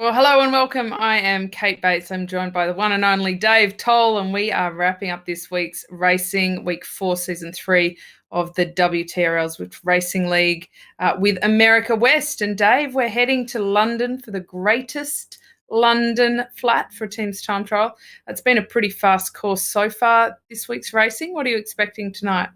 Well, hello and welcome. I am Kate Bates. I'm joined by the one and only Dave Toll, and we are wrapping up this week's racing, week 4, season 3 of the WTRL's Zwift Racing League with America West. And Dave, we're heading to London for the greatest London flat for a team's time trial. It's been a pretty fast course so far this week's racing. What are you expecting tonight?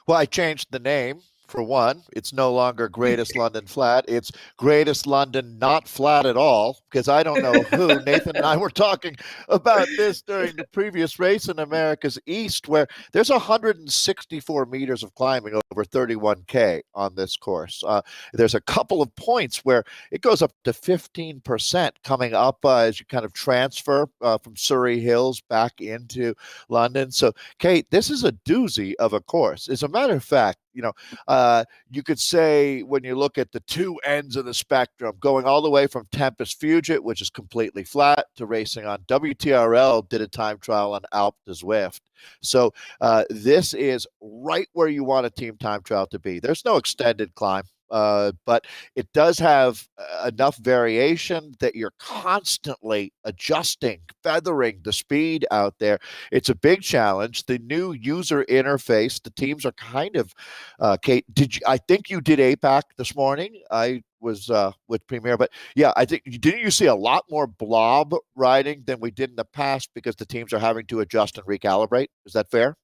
Well, I changed the name for one. It's no longer Greatest London Flat. It's Greatest London Not Flat at all, because I don't know who. Nathan and I were talking about this during the previous race in America's East, where there's 164 meters of climbing over 31K on this course. There's a couple of points where it goes up to 15% coming up as you kind of transfer from Surrey Hills back into London. So, Kate, this is a doozy of a course. As a matter of fact, you could say when you look at the two ends of the spectrum, going all the way from Tempest Fugit, which is completely flat, to racing on WTRL, did a time trial on Alp to Zwift. So this is right where you want a team time trial to be. There's no extended climb. But it does have enough variation that you're constantly adjusting, feathering the speed out there. It's a big challenge. The new user interface, the teams are kind of, Kate, I think you did APAC this morning. I was with Premier, but yeah, I think, didn't you see a lot more blob riding than we did in the past because the teams are having to adjust and recalibrate? Is that fair?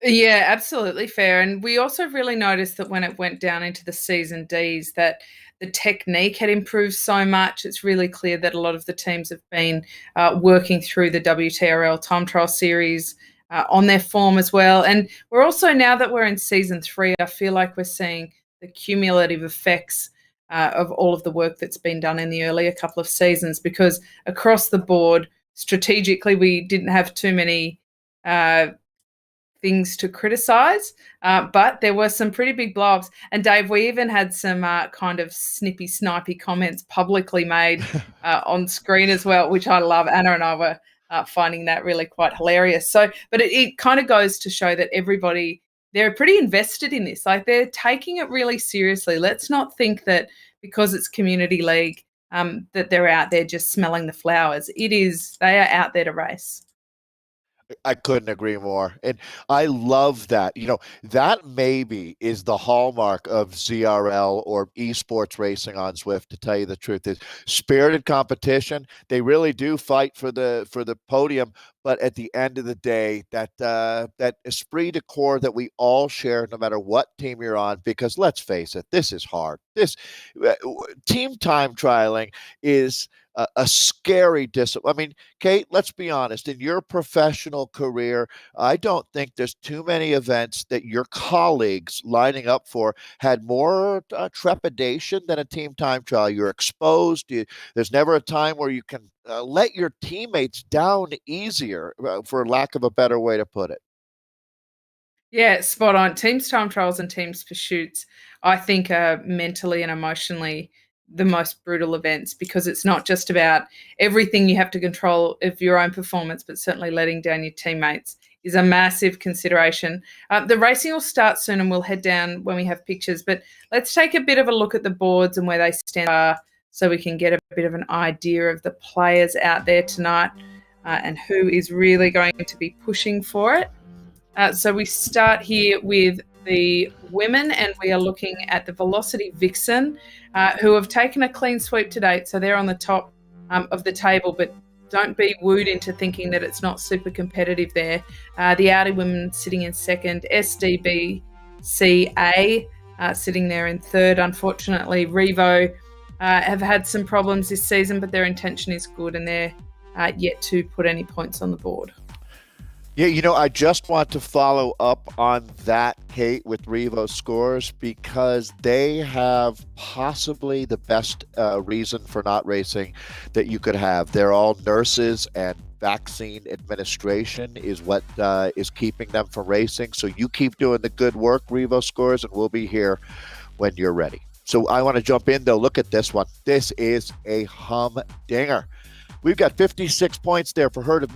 Yeah, absolutely fair. And we also really noticed that when it went down into the C's and D's, that the technique had improved so much. It's really clear that a lot of the teams have been working through the WTRL time trial series on their form as well. And we're also, now that we're in season 3, I feel like we're seeing the cumulative effects of all of the work that's been done in the earlier couple of seasons, because across the board, strategically, we didn't have too many things to criticize, but there were some pretty big blobs. And Dave, we even had some kind of snippy, snipey comments publicly made on screen as well, which I love. Anna and I were finding that really quite hilarious. So, but it kind of goes to show that everybody, they're pretty invested in this. Like, they're taking it really seriously. Let's not think that because it's community league that they're out there just smelling the flowers. They are out there to race. I couldn't agree more. And I love that. That maybe is the hallmark of ZRL or esports racing on Zwift, to tell you the truth, is spirited competition. They really do fight for the podium, but at the end of the day, that esprit de corps that we all share, no matter what team you're on, because let's face it, this is hard. This team time trialing is a scary discipline. I mean, Kate, let's be honest. In your professional career, I don't think there's too many events that your colleagues lining up for had more trepidation than a team time trial. You're exposed. There's never a time where you can let your teammates down easier, for lack of a better way to put it. Yeah, spot on. Teams time trials and teams pursuits, I think, are mentally and emotionally the most brutal events, because it's not just about everything you have to control of your own performance, but certainly letting down your teammates is a massive consideration. The racing will start soon and we'll head down when we have pictures, but let's take a bit of a look at the boards and where they stand so we can get a bit of an idea of the players out there tonight and who is really going to be pushing for it. So we start here with the women, and we are looking at the Velocity Vixen, who have taken a clean sweep to date. So they're on the top of the table, but don't be wooed into thinking that it's not super competitive there. The Audi women sitting in second, SDBCA sitting there in third. Unfortunately, Revo have had some problems this season, but their intention is good, and they're yet to put any points on the board. Yeah, I just want to follow up on that, Kate, with Revo scores, because they have possibly the best reason for not racing that you could have. They're all nurses, and vaccine administration is what is keeping them from racing. So you keep doing the good work, Revo scores, and we'll be here when you're ready. So I want to jump in, though. Look at this one. This is a humdinger. We've got 56 points there for Herd of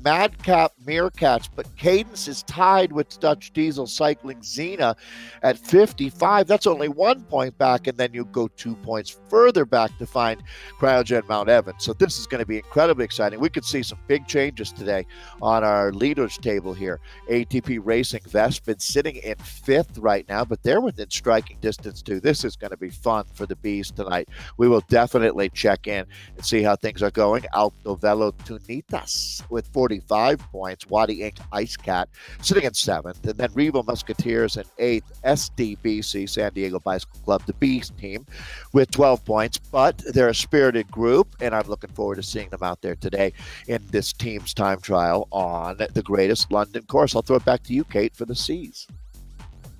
Madcap Meerkats, but Cadence is tied with Dutch Diesel Cycling Xena at 55. That's only 1 point back, and then you go 2 points further back to find Cryogen Mount Evans. So this is going to be incredibly exciting. We could see some big changes today on our leaders table here. ATP Racing Vespin sitting in 5th right now, but they're within striking distance too. This is going to be fun for the Bees tonight. We will definitely check in and see how things are going. Alto Velo Tunitas with 45 points. Wadi Inc. Ice Cat sitting in 7th. And then Revo Musketeers in 8th. SDBC, San Diego Bicycle Club, the Bees team, with 12 points. But they're a spirited group, and I'm looking forward to seeing them out there today in this team's time trial on the Greatest London Course. I'll throw it back to you, Kate, for the C's.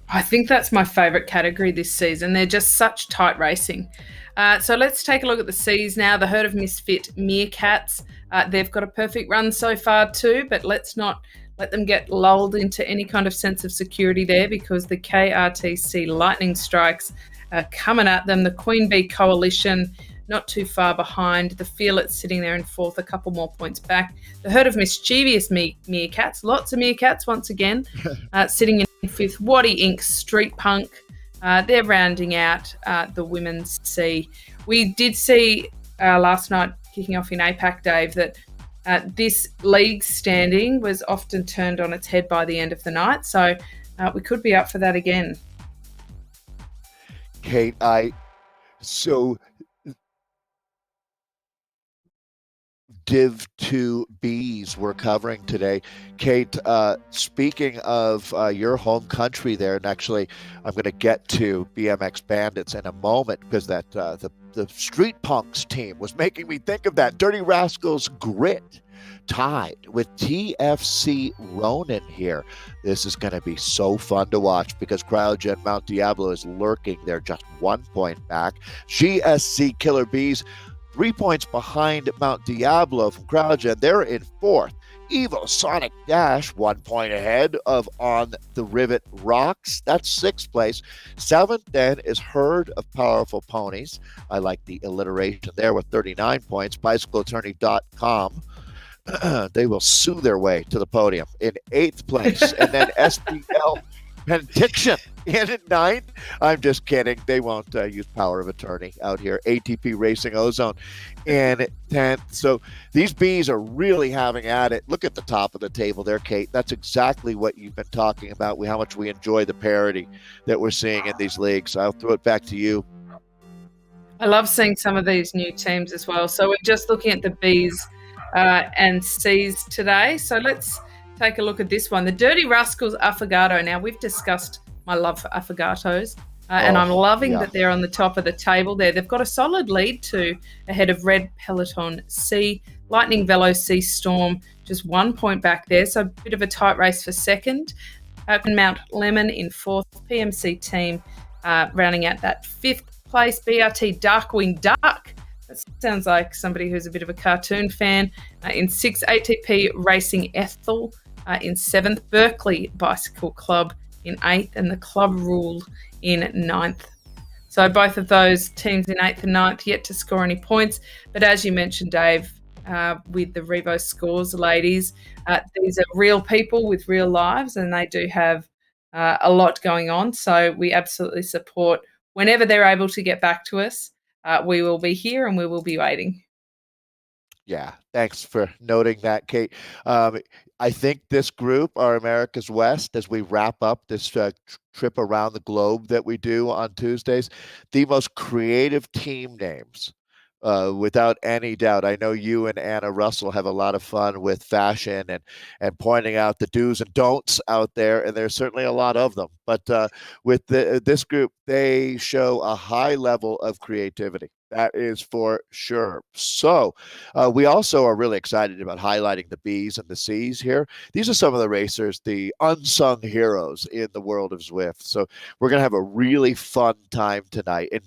I think that's my favourite category this season. They're just such tight racing. So let's take a look at the C's now. The Herd of Misfit Meerkats. They've got a perfect run so far too, but let's not let them get lulled into any kind of sense of security there, because the KRTC Lightning Strikes are coming at them. The Queen Bee Coalition not too far behind. The Fearlets sitting there in 4th, a couple more points back. The Herd of Mischievous Meerkats, lots of meerkats once again, sitting in 5th. Wadi Inc. Street Punk. They're rounding out the Women's C. We did see last night, kicking off in APAC, Dave, that this league standing was often turned on its head by the end of the night. So we could be up for that again. Kate, Div 2 Bees we're covering today. Kate, speaking of your home country there, and actually I'm going to get to BMX Bandits in a moment, because that the Street Punks team was making me think of that. Dirty Rascals Grit tied with TFC Ronin here. This is going to be so fun to watch, because Cryogen Mount Diablo is lurking there, just 1 point back. GSC Killer Bees 3 points behind Mount Diablo from Cryogen. They're in 4th. Evo Sonic Dash 1 point ahead of On the Rivet Rocks. That's 6th place. 7th then is Herd of Powerful Ponies. I like the alliteration there, with 39 points. BicycleAttorney.com. They will sue their way to the podium in 8th place. And then SPL Pendiction in at 9th. I'm just kidding. They won't use power of attorney out here. ATP Racing Ozone in 10th. So these Bees are really having at it. Look at the top of the table there, Kate. That's exactly what you've been talking about, how much we enjoy the parity that we're seeing in these leagues. I'll throw it back to you. I love seeing some of these new teams as well. So we're just looking at the Bs and Cs today. So let's take a look at this one. The Dirty Rascals Affogato. Now, we've discussed my love for Affogatos, and I'm loving that they're on the top of the table there. They've got a solid lead too, ahead of Red Peloton C, Lightning Velo C Storm, just 1 point back there. So a bit of a tight race for second. Mount Lemon in 4th, PMC team rounding out that 5th place. BRT Darkwing Duck. That sounds like somebody who's a bit of a cartoon fan. In 6th, ATP Racing Ethel. In 7th, Berkeley Bicycle Club in 8th, and the Club Rule in 9th. So both of those teams in 8th and 9th yet to score any points. But as you mentioned, Dave, with the Revo Scores ladies, these are real people with real lives, and they do have a lot going on. So we absolutely support whenever they're able to get back to us. We will be here and we will be waiting. Yeah, thanks for noting that, Kate. I think this group, our America's West, as we wrap up this trip around the globe that we do on Tuesdays, the most creative team names, without any doubt. I know you and Anna Russell have a lot of fun with fashion and pointing out the do's and don'ts out there, and there's certainly a lot of them. But with this group, they show a high level of creativity. That is for sure. So we also are really excited about highlighting the B's and the C's here. These are some of the racers, the unsung heroes in the world of Zwift. So we're going to have a really fun time tonight. And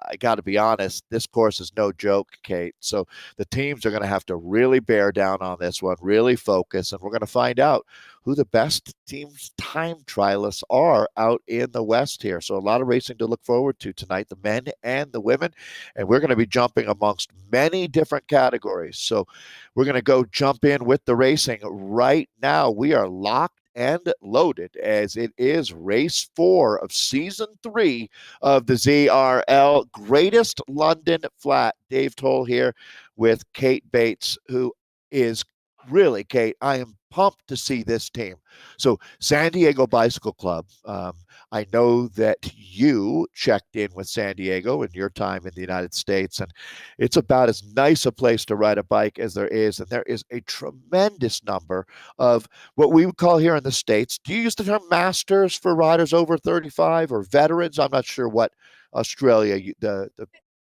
I got to be honest, this course is no joke, Kate. So the teams are going to have to really bear down on this one, really focus, and we're going to find out who the best teams time trialists are out in the West here. So a lot of racing to look forward to tonight, the men and the women. And we're going to be jumping amongst many different categories. So we're going to go jump in with the racing right now. We are locked and loaded as it is race 4 of season 3 of the ZRL Greatest London Flat. Dave Toll here with Kate Bates, who is really, Kate, I am pumped to see this team. So San Diego Bicycle Club, I know that you checked in with San Diego in your time in the United States, and it's about as nice a place to ride a bike as there is. And there is a tremendous number of what we would call here in the States. Do you use the term masters for riders over 35 or veterans? I'm not sure what Australia, the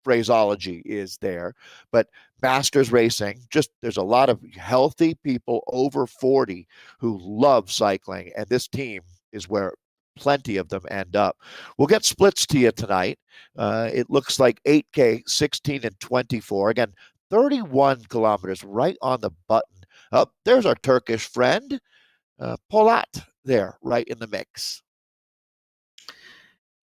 phraseology is there, but masters racing, just there's a lot of healthy people over 40 who love cycling, and this team is where plenty of them end up. We'll get splits to you tonight. It looks like 8K, 16 and 24. Again, 31 kilometers right on the button. Up there's our Turkish friend, Polat, there right in the mix.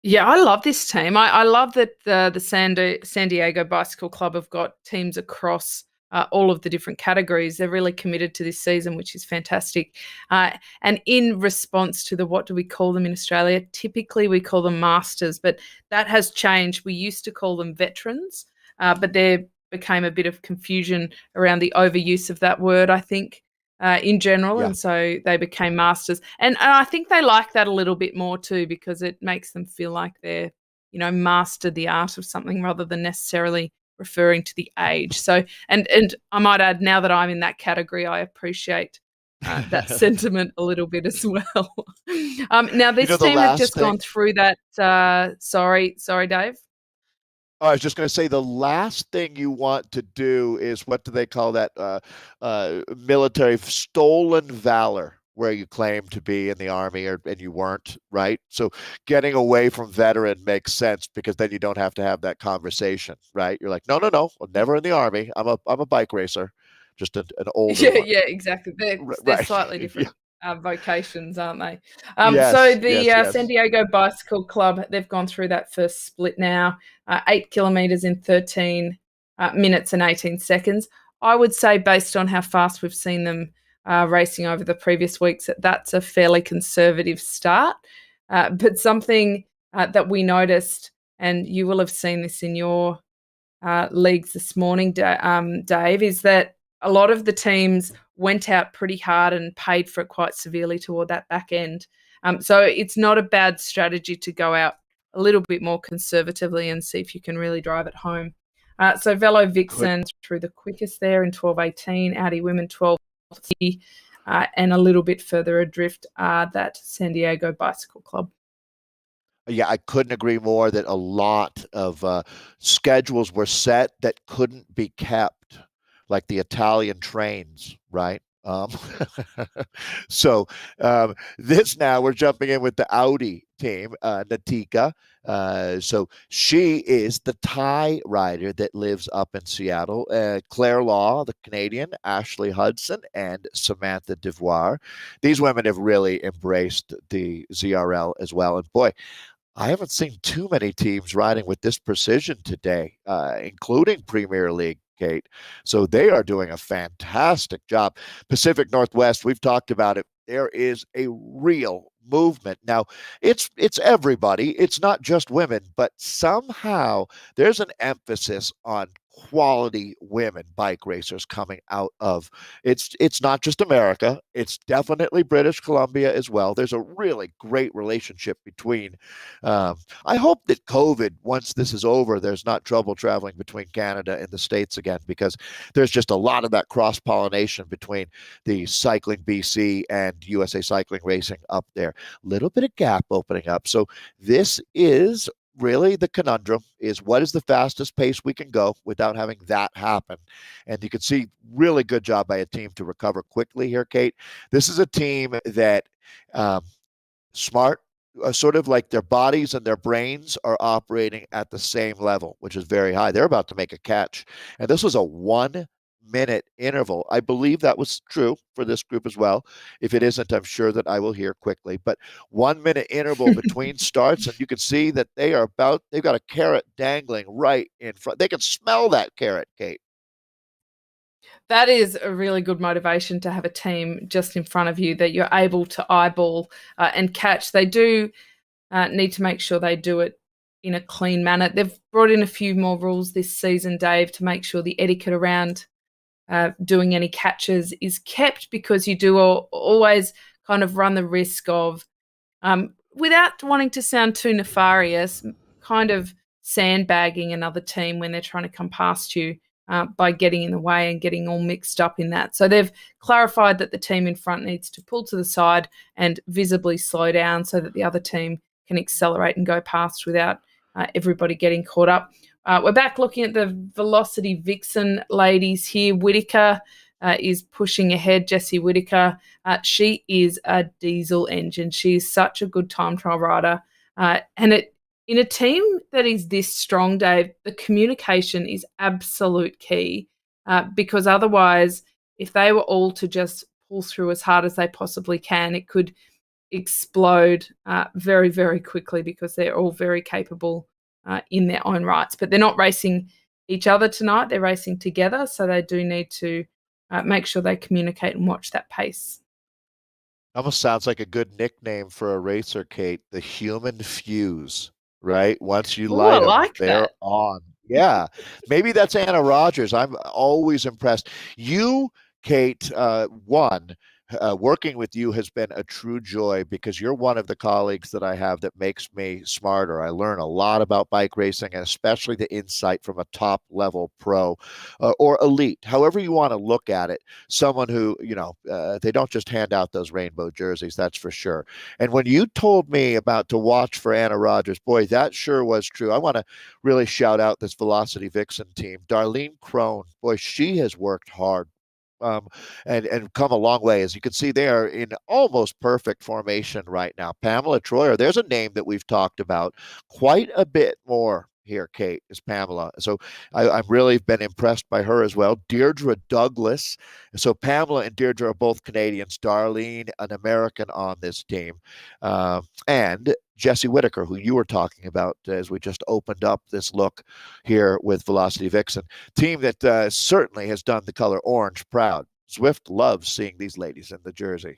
Yeah, I love this team. I love that the San Diego Bicycle Club have got teams across all of the different categories. They're really committed to this season, which is fantastic. And in response to the what do we call them in Australia? Typically, we call them masters, but that has changed. We used to call them veterans, but there became a bit of confusion around the overuse of that word, I think, in general. Yeah. And so they became masters. And I think they like that a little bit more too, because it makes them feel like they're, mastered the art of something rather than necessarily referring to the age. So, and I might add, now that I'm in that category, I appreciate that sentiment a little bit as well. Now, this The team have last just gone thing. through that. Sorry, Dave. I was just going to say the last thing you want to do is what do they call that? Military stolen valor, where you claim to be in the army and you weren't, right? So getting away from veteran makes sense because then you don't have to have that conversation, right? You're like, no, I'm never in the army. I'm a bike racer, just an older Yeah, one. yeah, exactly. They're Right. slightly Yeah. different vocations, aren't they? So Yes. the Yes. San Yes. Diego Bicycle Club, they've gone through that first split now, 8 kilometers in 13 minutes and 18 seconds. I would say, based on how fast we've seen them racing over the previous weeks, that's a fairly conservative start. But something that we noticed, and you will have seen this in your leagues this morning, Dave, is that a lot of the teams went out pretty hard and paid for it quite severely toward that back end. So it's not a bad strategy to go out a little bit more conservatively and see if you can really drive it home. So Velo Could Vixen through the quickest there in 12:18, Audi Women 12:30, and a little bit further adrift that San Diego Bicycle Club. Yeah, I couldn't agree more that a lot of schedules were set that couldn't be kept, like the Italian trains, right? So this now we're jumping in with the Audi team, Natika. So she is the Thai rider that lives up in Seattle. Claire Law, the Canadian, Ashley Hudson, and Samantha Devoir. These women have really embraced the ZRL as well. And boy, I haven't seen too many teams riding with this precision today, including Premier League, Kate. So they are doing a fantastic job. Pacific Northwest, we've talked about it. There is a real movement. Now, it's everybody. It's not just women, but somehow there's an emphasis on quality women bike racers coming out of it's not just America, it's definitely British Columbia as well. There's a really great relationship between I hope that COVID, once this is over, there's not trouble traveling between Canada and the States again, because there's just a lot of that cross pollination between the Cycling BC and USA Cycling Racing up there. Little bit of gap opening up. So this is really the conundrum, is what is the fastest pace we can go without having that happen. And you can see really good job by a team to recover quickly here, Kate. This is a team that smart, sort of like their bodies and their brains are operating at the same level, which is very high. They're about to make a catch. And this was a 1 minute interval. I believe that was true for this group as well. If it isn't, I'm sure that I will hear quickly. But 1 minute interval between starts, and you can see that they've got a carrot dangling right in front. They can smell that carrot, Kate. That is a really good motivation to have a team just in front of you that you're able to eyeball and catch. They do need to make sure they do it in a clean manner. They've brought in a few more rules this season, Dave, to make sure the etiquette around doing any catches is kept, because you do always kind of run the risk of, without wanting to sound too nefarious, kind of sandbagging another team when they're trying to come past you by getting in the way and getting all mixed up in that. So they've clarified that the team in front needs to pull to the side and visibly slow down so that the other team can accelerate and go past without everybody getting caught up. We're back looking at the Velocity Vixen ladies here. Whitaker is pushing ahead, Jessie Whitaker. She is a diesel engine. She is such a good time trial rider. In a team that is this strong, Dave, the communication is absolute key, because otherwise, if they were all to just pull through as hard as they possibly can, it could explode very, very quickly, because they're all very capable in their own rights. But they're not racing each other tonight. They're racing together, so they do need to make sure they communicate and watch that pace. Almost sounds like a good nickname for a racer, Kate. The human fuse, right? Once you Oh, I light them, like they're that. on. Yeah. Maybe that's Anna Rogers. I'm always impressed. You, Kate, won. Working with you has been a true joy, because you're one of the colleagues that I have that makes me smarter. I learn a lot about bike racing, and especially the insight from a top level pro or elite, however you want to look at it. Someone who, they don't just hand out those rainbow jerseys, that's for sure. And when you told me about to watch for Anna Rogers, boy, that sure was true. I want to really shout out this Velocity Vixen team. Darlene Crone, boy, she has worked hard, um, and come a long way. As you can see, they are in almost perfect formation right now. Pamela Troyer, there's a name that we've talked about quite a bit more here, Kate, is Pamela. So I've really been impressed by her as well. Deirdre Douglas. So Pamela and Deirdre are both Canadians. Darlene, an American on this team. And Jessie Whitaker, who you were talking about as we just opened up this look here with Velocity Vixen. Team that certainly has done the color orange proud. Zwift loves seeing these ladies in the jersey.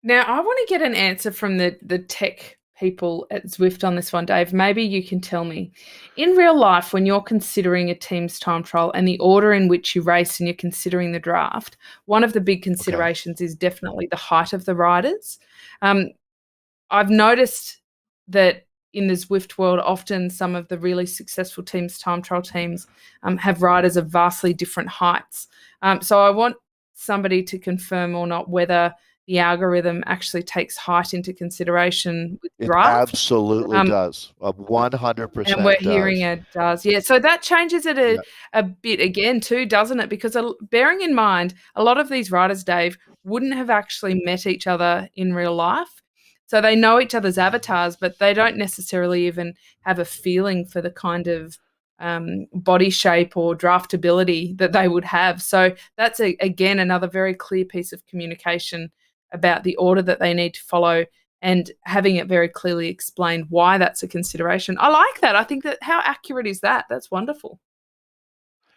Now, I want to get an answer from the tech people at Zwift on this one, Dave. Maybe you can tell me. In real life, when you're considering a team's time trial and the order in which you race and you're considering the draft, one of the big considerations is definitely the height of the riders. I've noticed that in the Zwift world, often some of the really successful teams, time trial teams, have riders of vastly different heights. So I want somebody to confirm or not whether the algorithm actually takes height into consideration with It draft. absolutely does. And we're 100% hearing does. it does. Yeah. So that changes it Yeah. a bit again too, doesn't it? Because bearing in mind, a lot of these riders, Dave, wouldn't have actually met each other in real life. So they know each other's avatars, but they don't necessarily even have a feeling for the kind of body shape or draftability that they would have. So that's, again, another very clear piece of communication about the order that they need to follow and having it very clearly explained why that's a consideration. I like that. I think that, how accurate is that? That's wonderful.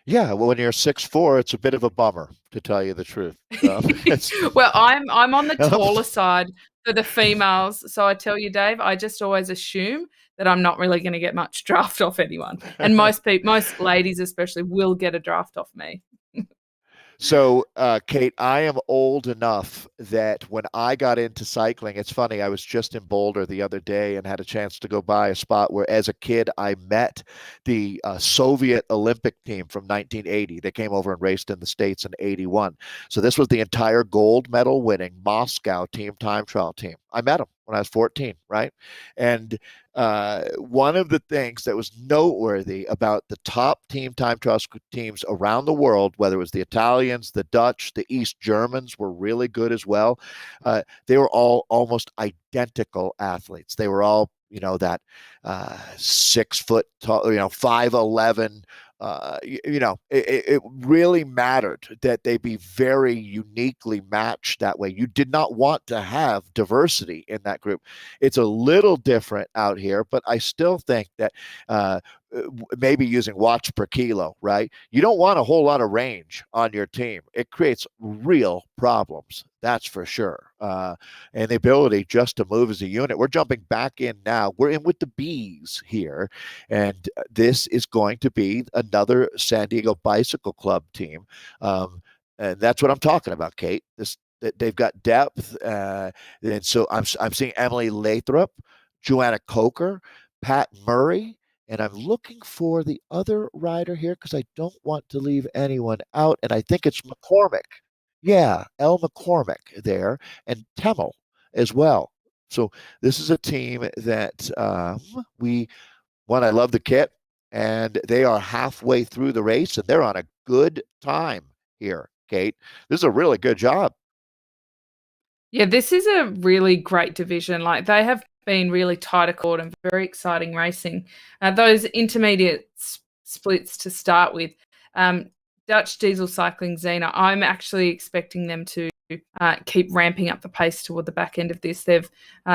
Yeah, well, when you're 6'4", it's a bit of a bummer, to tell you the truth. Well, I'm on the taller side for the females, so I tell you, Dave, I just always assume that I'm not really going to get much draft off anyone, and most ladies especially, will get a draft off me. So, Kate, I am old enough that when I got into cycling, it's funny, I was just in Boulder the other day and had a chance to go by a spot where, as a kid, I met the Soviet Olympic team from 1980. They came over and raced in the States in 81. So this was the entire gold medal winning Moscow team time trial team. I met them when I was 14, right? And one of the things that was noteworthy about the top team time trial teams around the world, whether it was the Italians, the Dutch, the East Germans were really good as well. They were all almost identical athletes. They were all, that 6 foot tall, 5'11". It really mattered that they be very uniquely matched that way. You did not want to have diversity in that group. It's a little different out here, but I still think that maybe using watts per kilo, right? You don't want a whole lot of range on your team. It creates real problems. That's for sure. And the ability just to move as a unit. We're jumping back in now. We're in with the bees here. And this is going to be another San Diego Bicycle Club team. And that's what I'm talking about, Kate. They've got depth. And so I'm seeing Emily Lathrop, Joanna Coker, Pat Murray, and I'm looking for the other rider here because I don't want to leave anyone out. And I think it's McCormick. Yeah, El McCormick there, and Temmel as well. So this is a team that I love the kit, and they are halfway through the race, and they're on a good time here, Kate. This is a really good job. Yeah, this is a really great division. Like they have been really tight accord and very exciting racing. Those intermediate splits to start with, Dutch Diesel Cycling Xena, I'm actually expecting them to keep ramping up the pace toward the back end of this. They've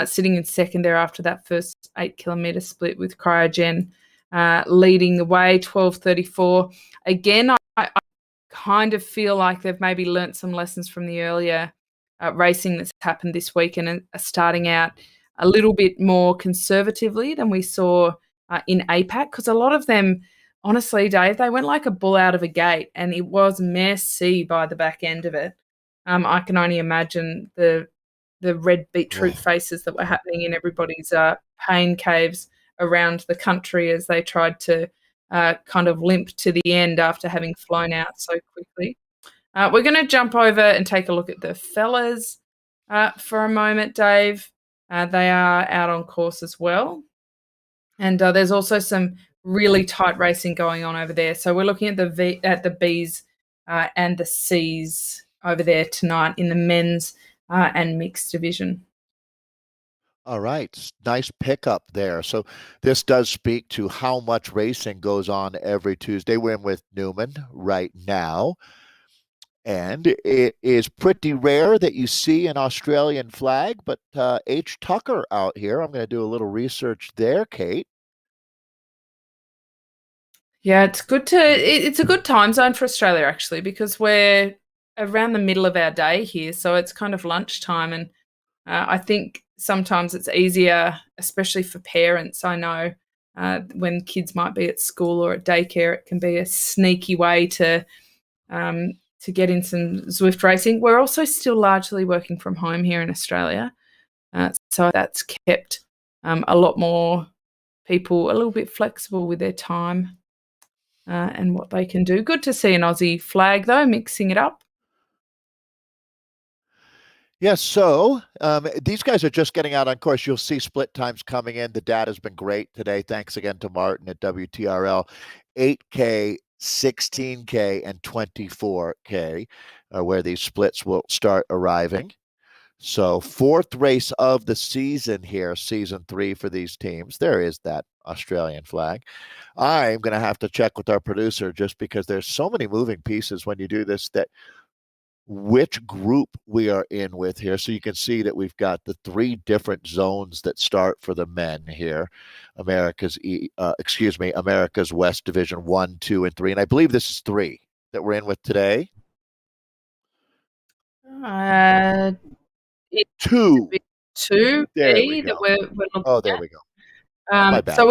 sitting in second there after that first 8 kilometre split with Cryogen leading the way, 12:34. Again, I kind of feel like they've maybe learnt some lessons from the earlier racing that's happened this week and are starting out a little bit more conservatively than we saw in APAC, because a lot of them, honestly, Dave, they went like a bull out of a gate and it was messy by the back end of it. I can only imagine the red beetroot faces that were happening in everybody's pain caves around the country as they tried to kind of limp to the end after having flown out so quickly. We're going to jump over and take a look at the fellas for a moment, Dave. They are out on course as well. And there's also some really tight racing going on over there. So we're looking at the Bs and the Cs over there tonight in the men's and mixed division. All right. Nice pickup there. So this does speak to how much racing goes on every Tuesday. We're in with Newman right now. And it is pretty rare that you see an Australian flag, but H. Tucker out here. I'm going to do a little research there, Kate. Yeah, it's a good time zone for Australia actually, because we're around the middle of our day here, so it's kind of lunchtime, and I think sometimes it's easier, especially for parents. I know when kids might be at school or at daycare, it can be a sneaky way to get in some Zwift racing. We're also still largely working from home here in Australia, so that's kept a lot more people a little bit flexible with their time and what they can do. Good to see an Aussie flag, though, mixing it up. Yes, so these guys are just getting out on course. You'll see split times coming in. The data's been great today. Thanks again to Martin at WTRL. 8K, 16K, and 24K are where these splits will start arriving. So fourth race of the season here, season 3 for these teams. There is that Australian flag. I'm going to have to check with our producer just because there's so many moving pieces when you do this that which group we are in with here. So you can see that we've got the 3 different zones that start for the men here. America's West Division 1, 2, and 3. And I believe this is 3 that we're in with today. It's 2. 2 There we B go. that we're looking Oh, there at. we go. My bad. So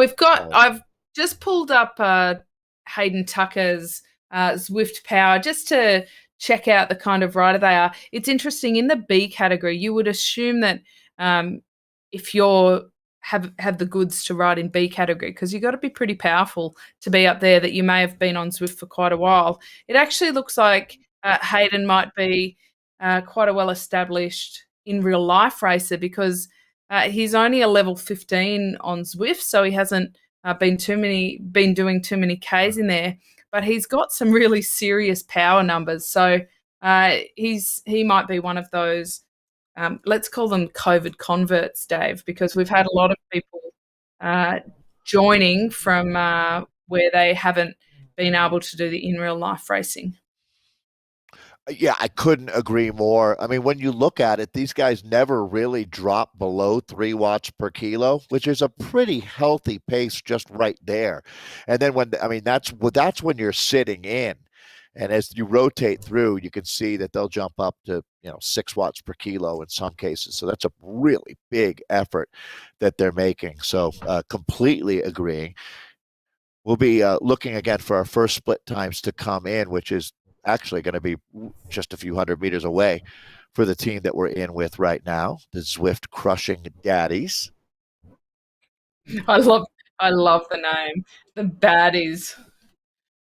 I've just pulled up Hayden Tucker's Zwift Power just to check out the kind of rider they are. It's interesting, in the B category, you would assume that if you're have the goods to ride in B category, because you've got to be pretty powerful to be up there, that you may have been on Zwift for quite a while. It actually looks like Hayden might be quite a well-established in real life racer, because He's only a level 15 on Zwift, so he hasn't been doing too many Ks in there. But he's got some really serious power numbers. So he might be one of those. Let's call them COVID converts, Dave, because we've had a lot of people uh, joining from where they haven't been able to do the in real life racing. Yeah, I couldn't agree more. I mean, when you look at it, these guys never really drop below 3 watts per kilo, which is a pretty healthy pace just right there. And then I mean, that's when you're sitting in. And as you rotate through, you can see that they'll jump up to, 6 watts per kilo in some cases. So that's a really big effort that they're making. So completely agreeing. We'll be looking again for our first split times to come in, which is actually going to be just a few hundred meters away for the team that we're in with right now, the Zwift Crushing Daddies. I love I love the name. The baddies.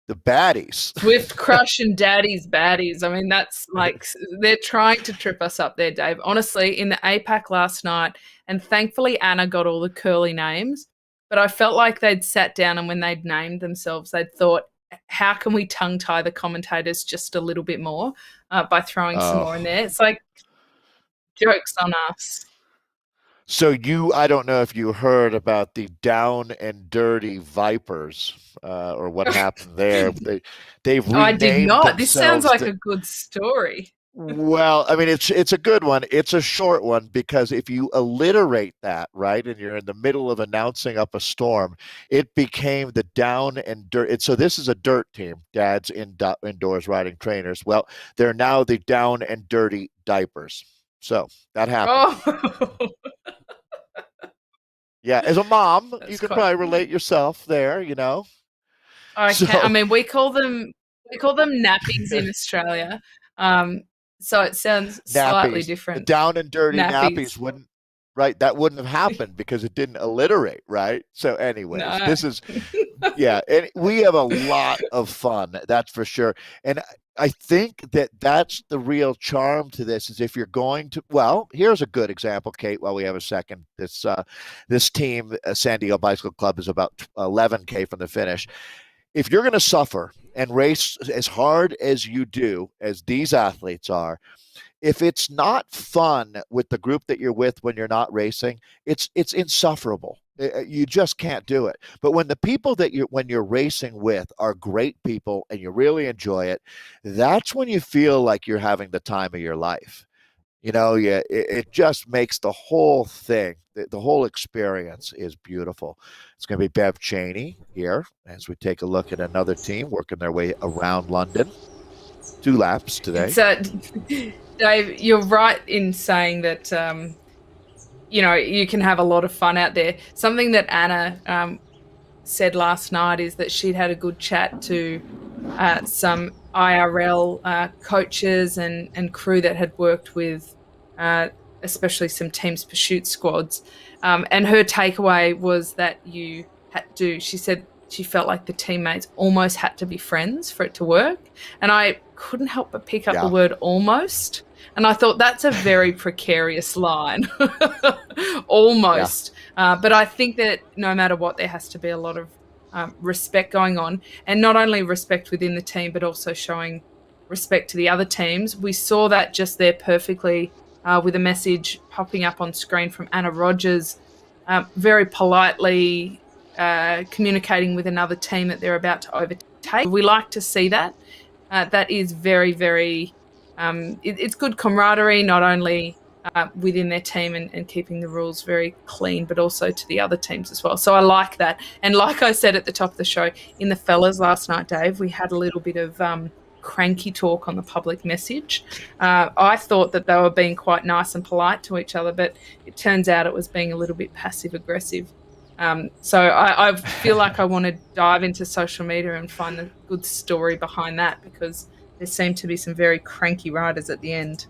The Baddies. Swift Crush and Daddy's Baddies. I mean, that's like they're trying to trip us up there, Dave. Honestly, in the APAC last night, and thankfully Anna got all the curly names, but I felt like they'd sat down and when they'd named themselves, they'd thought, how can we tongue tie the commentators just a little bit more by throwing some more in Oh. there? It's like jokes on us. So I don't know if you heard about the Down and Dirty Vipers, or what happened there. They've I did renamed not. This sounds themselves like to, a good story. well, I mean, it's a good one. It's a short one because if you alliterate that, right, and you're in the middle of announcing up a storm, it became the Down and Dirt. So this is a dirt team, dads indoors riding trainers. Well, they're now the Down and Dirty Diapers. So that happened. Oh, Yeah, as a mom, you that's can quite probably funny. relate yourself there. Okay, I So mean we call them nappies in Australia. Um, so it sounds slightly nappies, different. down and dirty nappies Nappies. wouldn't, right? That wouldn't have happened because it didn't alliterate, right? So, anyways, No. this is, yeah, and we have a lot of fun, that's for sure. And I think that that's the real charm to this is if you're going to, well, here's a good example, Kate, while we have a second. This team, San Diego Bicycle Club, is about 11K from the finish. If you're going to suffer and race as hard as you do, as these athletes are, if it's not fun with the group that you're with when you're not racing, it's insufferable. You just can't do it. But when the people that you're racing with are great people and you really enjoy it, that's when you feel like you're having the time of your life. Yeah, it just makes the whole thing, the whole experience is beautiful. It's going to be Bev Cheney here as we take a look at another team working their way around London. 2 laps It's today. Dave, you're right in saying that you can have a lot of fun out there. Something that Anna said last night is that she'd had a good chat to some IRL coaches and crew that had worked with, especially some teams pursuit squads. And her takeaway was that you had to, she said she felt like the teammates almost had to be friends for it to work. And I couldn't help but pick up the Yeah. word almost. And I thought that's a very precarious line. Yeah. Almost. But I think that no matter what, there has to be a lot of respect going on, and not only respect within the team, but also showing respect to the other teams. We saw that just there perfectly with a message popping up on screen from Anna Rogers, very politely communicating with another team that they're about to overtake. We like to see that. That is very, very. It's good camaraderie, not only within their team and keeping the rules very clean, but also to the other teams as well. So I like that. And like I said at the top of the show, in the fellas last night, Dave, we had a little bit of cranky talk on the public message. I thought that they were being quite nice and polite to each other, but it turns out it was being a little bit passive aggressive. So I feel like I want to dive into social media and find the good story behind that, because there seemed to be some very cranky riders at the end.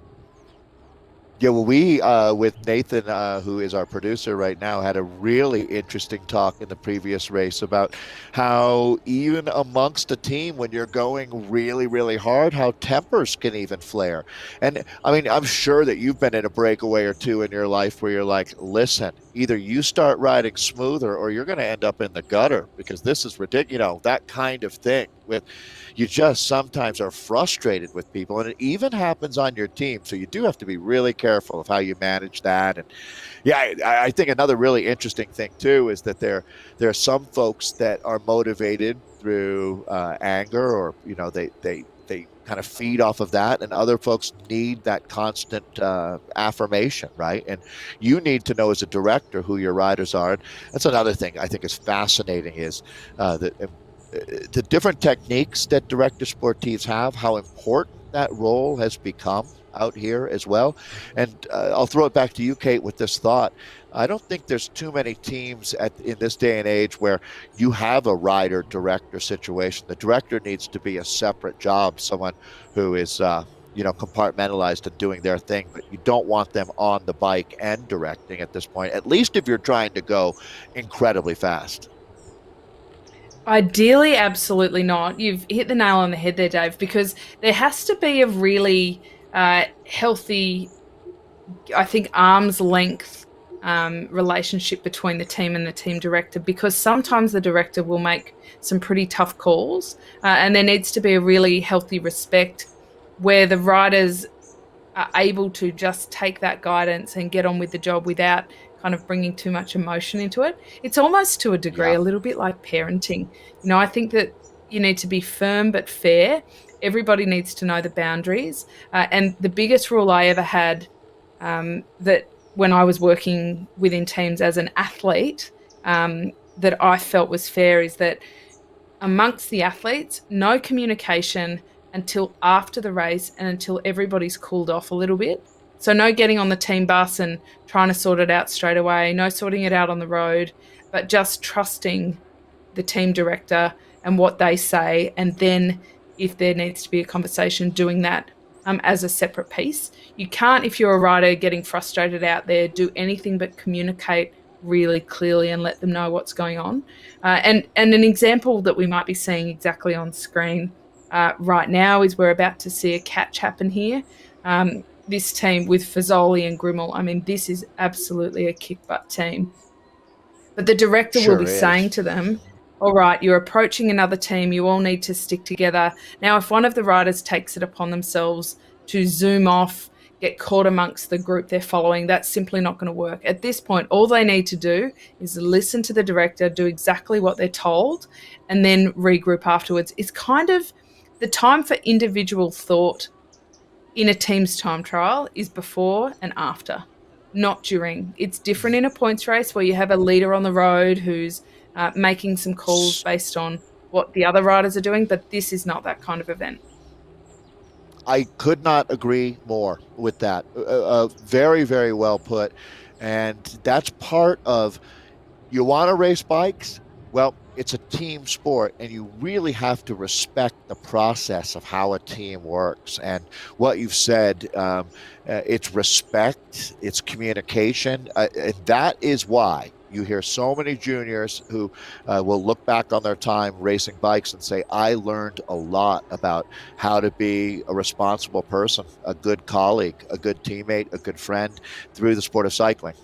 Yeah, well, we with Nathan, who is our producer right now, had a really interesting talk in the previous race about how even amongst a team, when you're going really, really hard, how tempers can even flare. And I mean, I'm sure that you've been in a breakaway or two in your life where you're like, listen, either you start riding smoother or you're going to end up in the gutter because this is ridiculous. You know, that kind of thing. With you just sometimes are frustrated with people, and it even happens on your team. So you do have to be really careful of how you manage that. And yeah, I think another really interesting thing too is that there are some folks that are motivated through anger, or they kind of feed off of that, and other folks need that constant affirmation, right? And you need to know as a director who your riders are. And that's another thing I think is fascinating is that the different techniques that director sportives have, how important that role has become out here as well. And I'll throw it back to you, Kate, with this thought. I don't think there's too many teams in this day and age where you have a rider director situation. The director needs to be a separate job, someone who is compartmentalized and doing their thing, but you don't want them on the bike and directing at this point, at least if you're trying to go incredibly fast. Ideally, absolutely not. You've hit the nail on the head there, Dave, because there has to be a really healthy, I think, arm's length relationship between the team and the team director, because sometimes the director will make some pretty tough calls, and there needs to be a really healthy respect where the riders are able to just take that guidance and get on with the job without kind of bringing too much emotion into it. It's almost to a degree Yeah, a little bit like parenting. I think that you need to be firm but fair. Everybody needs to know the boundaries. And the biggest rule I ever had, that when I was working within teams as an athlete, that I felt was fair, is that amongst the athletes, no communication until after the race and until everybody's cooled off a little bit. So, no getting on the team bus and trying to sort it out straight away, no sorting it out on the road, but just trusting the team director and what they say. And then, if there needs to be a conversation, doing that as a separate piece. You can't, if you're a rider getting frustrated out there, do anything but communicate really clearly and let them know what's going on. And an example that we might be seeing exactly on screen right now is we're about to see a catch happen here. This team with Fazoli and Grimmel, I mean, this is absolutely a kick butt team. But the director will be sure saying is. to them, all right, you're approaching another team. You all need to stick together. Now, if one of the riders takes it upon themselves to zoom off, get caught amongst the group they're following, that's simply not going to work. At this point, all they need to do is listen to the director, do exactly what they're told, and then regroup afterwards. It's kind of the time for individual thought in a team's time trial is before and after, not during. It's different in a points race where you have a leader on the road who's making some calls based on what the other riders are doing, but this is not that kind of event. I could not agree more with that. Very, very well put. And that's part of you want to race bikes? Well, it's a team sport, and you really have to respect the process of how a team works. And what you've said, it's respect, it's communication. And that is why you hear so many juniors who will look back on their time racing bikes and say, I learned a lot about how to be a responsible person, a good colleague, a good teammate, a good friend through the sport of cycling.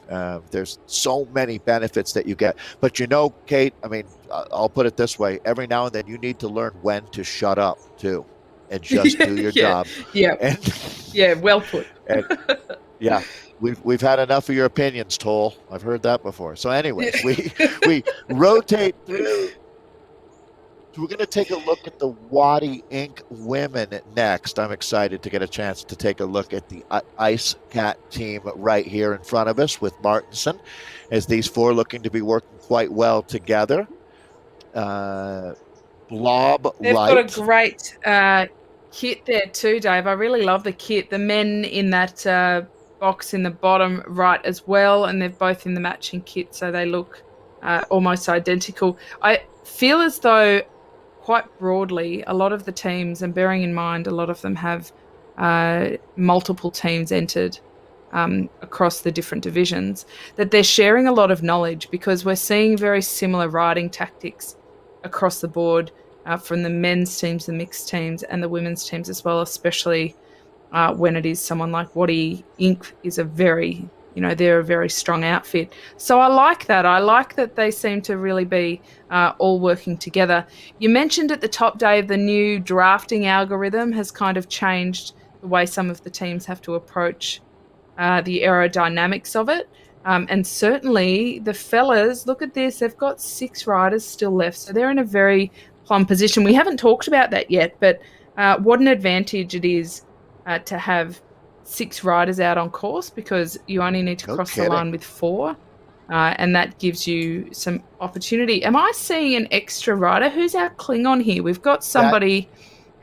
There's so many benefits that you get. But Kate, I mean, I'll put it this way: every now and then you need to learn when to shut up too, and just do your Yeah, job. yeah, And, yeah. Well put. and yeah, we've had enough of your opinions, Toll. I've heard that before. So, anyways, we rotate through. So we're going to take a look at the Wadi Inc. women next. I'm excited to get a chance to take a look at the Ice Cat team right here in front of us with Martinson, as these four looking to be working quite well together. Uh, Blob They've got a Light. great kit there too, Dave. I really love the kit. The men in that box in the bottom right as well, and they're both in the matching kit, so they look almost identical. I feel as though, quite broadly, a lot of the teams, and bearing in mind a lot of them have multiple teams entered, across the different divisions, that they're sharing a lot of knowledge, because we're seeing very similar riding tactics across the board, from the men's teams, the mixed teams, and the women's teams as well, especially when it is someone like Waddy Inc. is a very, they're a very strong outfit. So I like that. I like that they seem to really be all working together. You mentioned at the top, Dave, the new drafting algorithm has kind of changed the way some of the teams have to approach the aerodynamics of it. And certainly the fellas, look at this, they've got 6 riders still left. So they're in a very plumb position. We haven't talked about that yet, but what an advantage it is to have 6 riders out on course, because you only need to No cross the kidding. line with 4. And that gives you some opportunity. Am I seeing an extra rider? Who's our Klingon here? We've got That somebody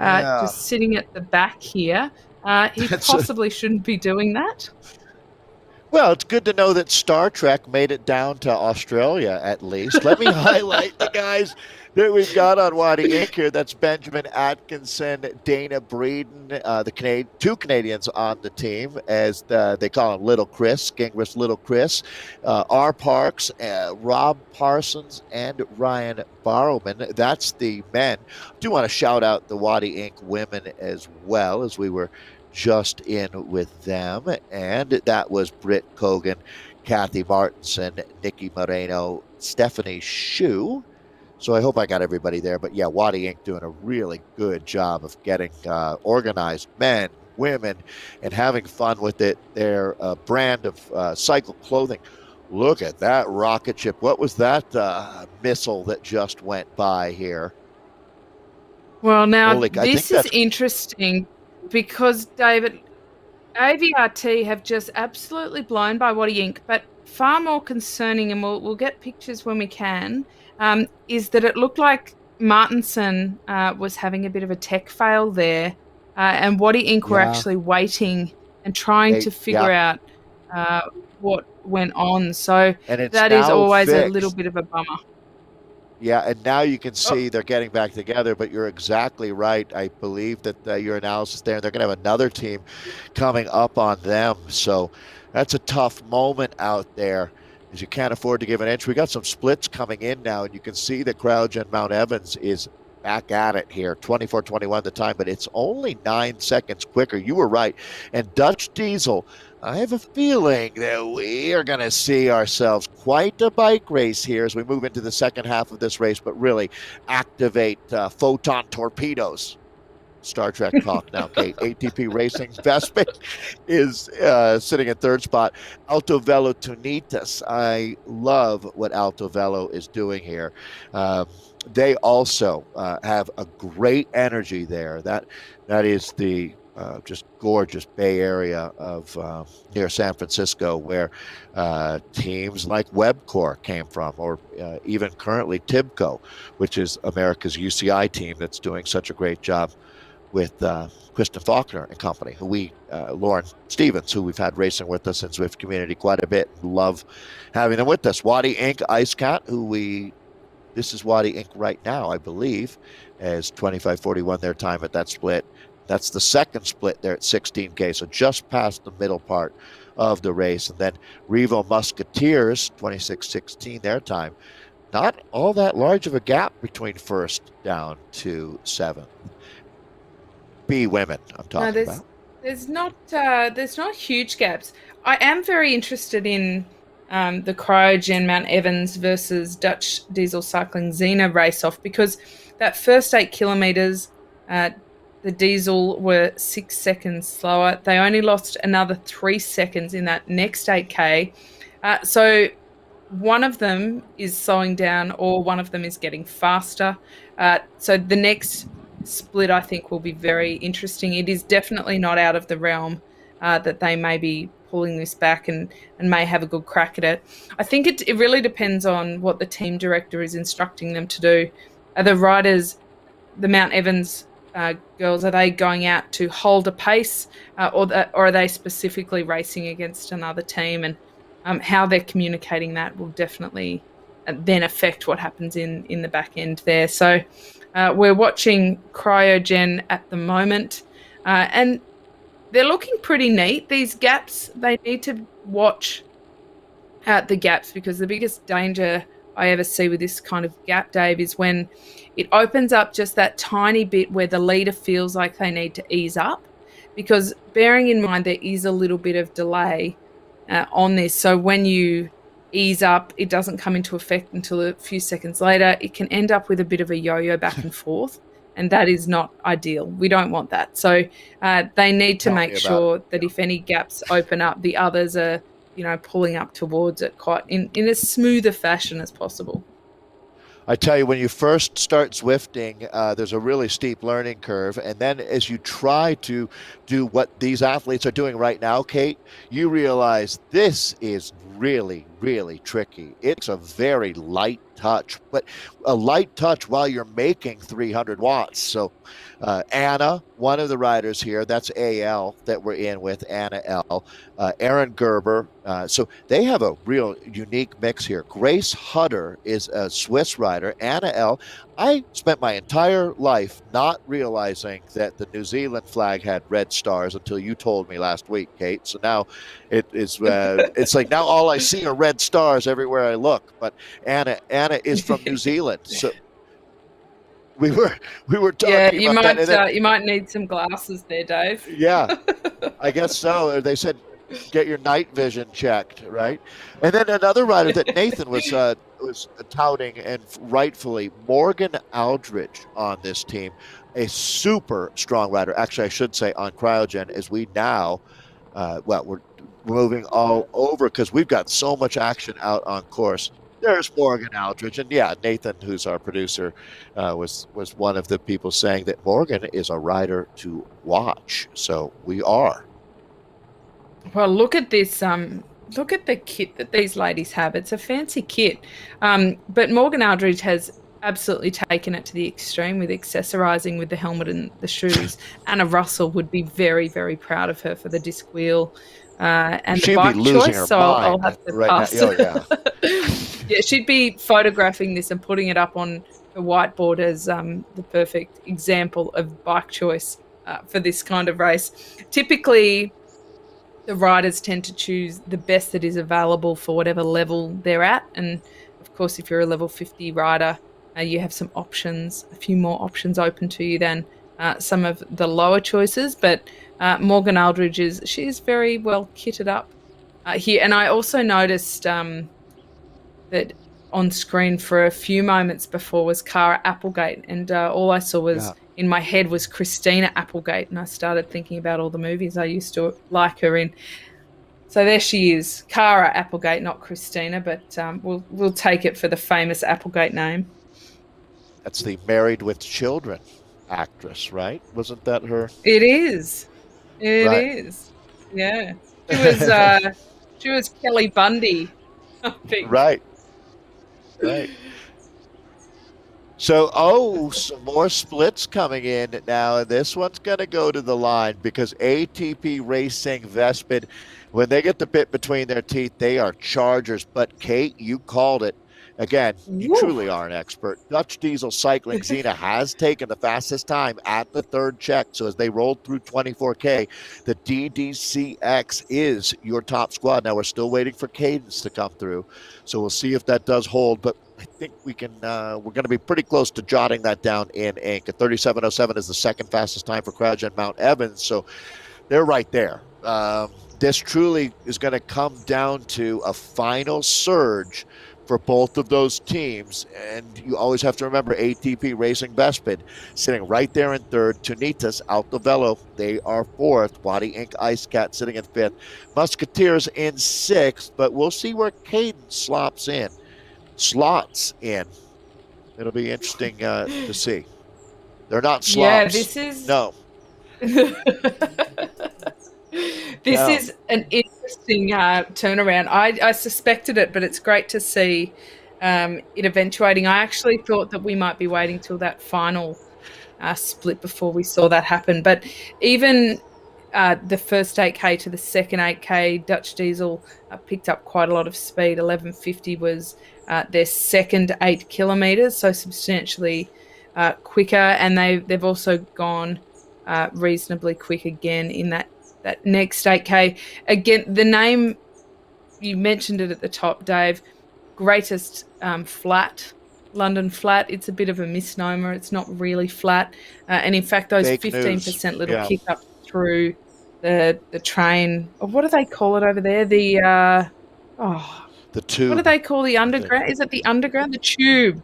yeah, just sitting at the back here. He that's a, possibly shouldn't be doing that. well, it's good to know that Star Trek made it down to Australia at least. Let me highlight the guys that we've got on Wadi Inc. here. That's Benjamin Atkinson, Dana Breeden, the 2 Canadians on the team, as they call him Little Chris, Gingras Little Chris, R. Parks, Rob Parsons, and Ryan Barrowman. That's the men. I do want to shout out the Wadi Inc. women as well, as we were just in with them, and that was Britt Cogan, Kathy Martinson, Nikki Moreno, Stephanie Shue. So I hope I got everybody there. But yeah, Wadi Inc. doing a really good job of getting organized men, women, and having fun with it. Their brand of cycle clothing. Look at that rocket ship. What was that missile that just went by here? Well, now Holy, I think this is that's, interesting because, David, AVRT have just absolutely blown by Waddy Inc. But far more concerning, and we'll get pictures when we can, is that it looked like Martinson was having a bit of a tech fail there, and Waddy Inc. were yeah, actually waiting and trying to yeah. figure out uh, what went on. So And it's that is now always a little fixed. bit of a bummer. Yeah, and now you can Oh, see they're getting back together, but you're exactly right. I believe that your analysis there, they're going to have another team coming up on them. So that's a tough moment out there, as you can't afford to give an inch. We got some splits coming in now, and you can see that Crouch and Mount Evans is back at it here, 24:21 the time, but it's only 9 seconds quicker. You were right. And Dutch Diesel, I have a feeling that we are going to see ourselves quite a bike race here as we move into the second half of this race, but really activate photon torpedoes. Star Trek talk now, Kate. ATP Racing Vespa is sitting in third spot. Alto Velo Tunitas. I love what Alto Velo is doing here. They also have a great energy there. That is the just gorgeous Bay Area of near San Francisco, where teams like Webcor came from, or even currently Tibco, which is America's UCI team that's doing such a great job with Kristen Faulkner and company, who Lauren Stevens, who we've had racing with us in Zwift community quite a bit. Love having them with us. Wadi Inc. Ice Cat, this is Wadi Inc. right now, I believe, as 25:41 their time at that split. That's the second split there at 16K, so just past the middle part of the race. And then Revo Musketeers, 26:16 their time. Not all that large of a gap between first down to seventh. B women, I'm no, talking about. there's not huge gaps. I am very interested in the Cryogen Mount Evans versus Dutch Diesel Cycling Xena race off, because that first 8 kilometers, the Diesel were 6 seconds slower. They only lost another 3 seconds in that next 8K. So one of them is slowing down, or one of them is getting faster. So the next split, I think, will be very interesting. It is definitely not out of the realm that they may be pulling this back and may have a good crack at it. I think it really depends on what the team director is instructing them to do. Are the riders, the Mount Evans girls, are they going out to hold a pace, or are they specifically racing against another team? And how they're communicating that will definitely then affect what happens in the back end there. So we're watching Cryogen at the moment, and they're looking pretty neat. These gaps, they need to watch at the gaps, because the biggest danger I ever see with this kind of gap, Dave, is when it opens up just that tiny bit where the leader feels like they need to ease up. Because bearing in mind there is a little bit of delay on this, so when you ease up, it doesn't come into effect until a few seconds later. It can end up with a bit of a yo-yo back and forth, and that is not ideal. We don't want that. So they need to Tell make me about it. sure that if any gaps open up, the others are, pulling up towards it quite in as smooth a fashion as possible. I tell you, when you first start Zwifting, there's a really steep learning curve. And then as you try to do what these athletes are doing right now, Kate, you realize this is really, really tricky. It's a very light touch, but a light touch while you're making 300 watts. So Anna, one of the riders here, that's AL that we're in with, Anna L, Aaron Gerber. So they have a real unique mix here. Grace Hutter is a Swiss rider. Anna L. I spent my entire life not realizing that the New Zealand flag had red stars until you told me last week, Kate. So now it's like now all I see are red stars everywhere I look. But Anna is from New Zealand, so we were talking about that. And then, You might need some glasses there, Dave. yeah, I guess so. They said get your night vision checked, right? And then another rider that Nathan was touting, and rightfully, Morgan Aldridge on this team, a super strong rider. Actually, I should say on Cryogen, as we now, we're moving all over because we've got so much action out on course. There's Morgan Aldridge, and yeah, Nathan, who's our producer, was one of the people saying that Morgan is a rider to watch. So we are. Well, look at this. Look at the kit that these ladies have. It's a fancy kit. But Morgan Aldridge has absolutely taken it to the extreme with accessorizing with the helmet and the shoes. Anna Russell would be very, very proud of her for the disc wheel and She'd the bike be losing choice. her So I'll mind have to right pass. now. Oh, yeah. Yeah, she'd be photographing this and putting it up on the whiteboard as the perfect example of bike choice for this kind of race. Typically, the riders tend to choose the best that is available for whatever level they're at. And of course, if you're a level 50 rider, you have some options, a few more options open to you than some of the lower choices. But Morgan Aldridge she's very well kitted up here. And I also noticed that on screen for a few moments before was Cara Applegate, and all I saw was in my head was Christina Applegate, and I started thinking about all the movies I used to like her in. So there she is, Cara Applegate, not Christina, but we'll take it for the famous Applegate name. That's the Married with Children actress, right? Wasn't that her? It is. It Right. is. Yeah. She was Kelly Bundy, I think. Right. Right. So, some more splits coming in now, and this one's going to go to the line because ATP Racing Vespid, when they get the bit between their teeth, they are chargers. But Kate, you called it. Again, you Woo. truly are an expert. Dutch Diesel Cycling Xena has taken the fastest time at the third check. So as they rolled through 24K, the DDCX is your top squad. Now we're still waiting for Cadence to come through. So we'll see if that does hold. But I think we're going to be pretty close to jotting that down in ink. A 37:07 is the second fastest time for Cryogen Mount Evans. So they're right there. This truly is going to come down to a final surge for both of those teams. And you always have to remember ATP Racing Vespid sitting right there in third. Tunitas Alto Velo, they are fourth. Wadi Inc. Ice Cat sitting in fifth. Musketeers in sixth, but we'll see where Cadence slots in. It'll be interesting to see. They're not slops. Yeah, this is... No. This is an interesting turnaround. I suspected it, but it's great to see it eventuating. I actually thought that we might be waiting till that final split before we saw that happen. But even the first 8K to the second 8K, Dutch Diesel picked up quite a lot of speed. 11:50 was their second 8 kilometres, so substantially quicker. And they've also gone reasonably quick again in that that next 8K. Again, the name, you mentioned it at the top, Dave, greatest flat, London flat. It's a bit of a misnomer. It's not really flat. And in fact, those Fake news. 15% little Yeah. kick up through the train, or what do they call it over there? Oh, The what do tube, they call the I think. underground? Is it the underground? The tube.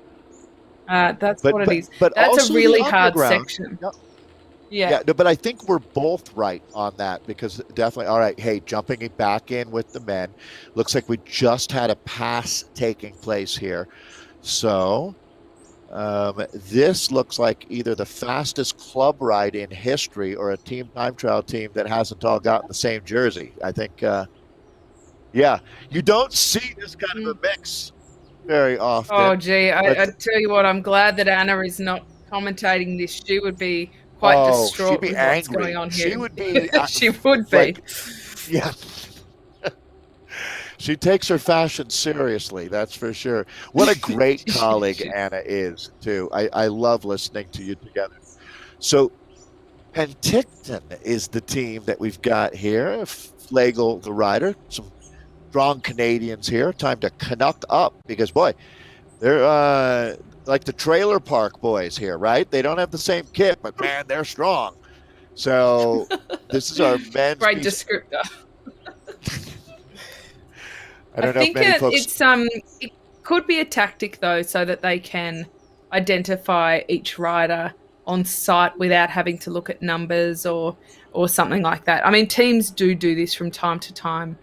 That's But what it but is. but That's a also the really hard underground. section. Yeah. Yeah. Yeah, no, but I think we're both right on that because definitely. All right, hey, jumping it back in with the men. Looks like we just had a pass taking place here. So this looks like either the fastest club ride in history or a team time trial team that hasn't all gotten the same jersey. I think, yeah, you don't see this kind of Mm. a mix very often. Oh, gee, But I tell you what, I'm glad that Anna is not commentating this. She would be quite oh, she'd distraught be with what's going angry. on She here. would be She would be. like, yeah. She takes her fashion seriously, that's for sure. What a great colleague Anna is, too. I love listening to you together. So Penticton is the team that we've got here. Flegel, the rider, some strong Canadians here. Time to Canuck up because, boy, they're like the trailer park boys here, right? They don't have the same kit, but man, they're strong. So this is our men's Great piece. descriptor. I I don't know if think many folks. it could be a tactic though, so that they can identify each rider on site without having to look at numbers or something like that. I mean, teams do this from time to time.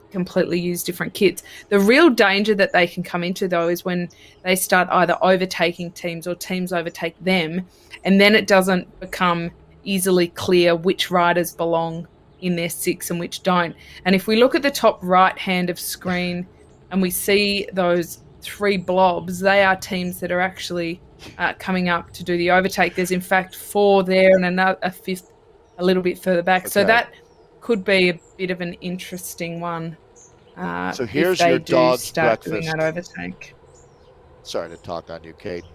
Completely use different kits. The real danger that they can come into though is when they start either overtaking teams or teams overtake them, and then it doesn't become easily clear which riders belong in their six and which don't. And if we look at the top right hand of screen and we see those three blobs, they are teams that are actually coming up to do the overtake. There's in fact four there and a fifth a little bit further back. Okay. So that could be a bit of an interesting one So if here's they your do dog's start doing breakfast. that overtake. Sorry to talk on you, Kate.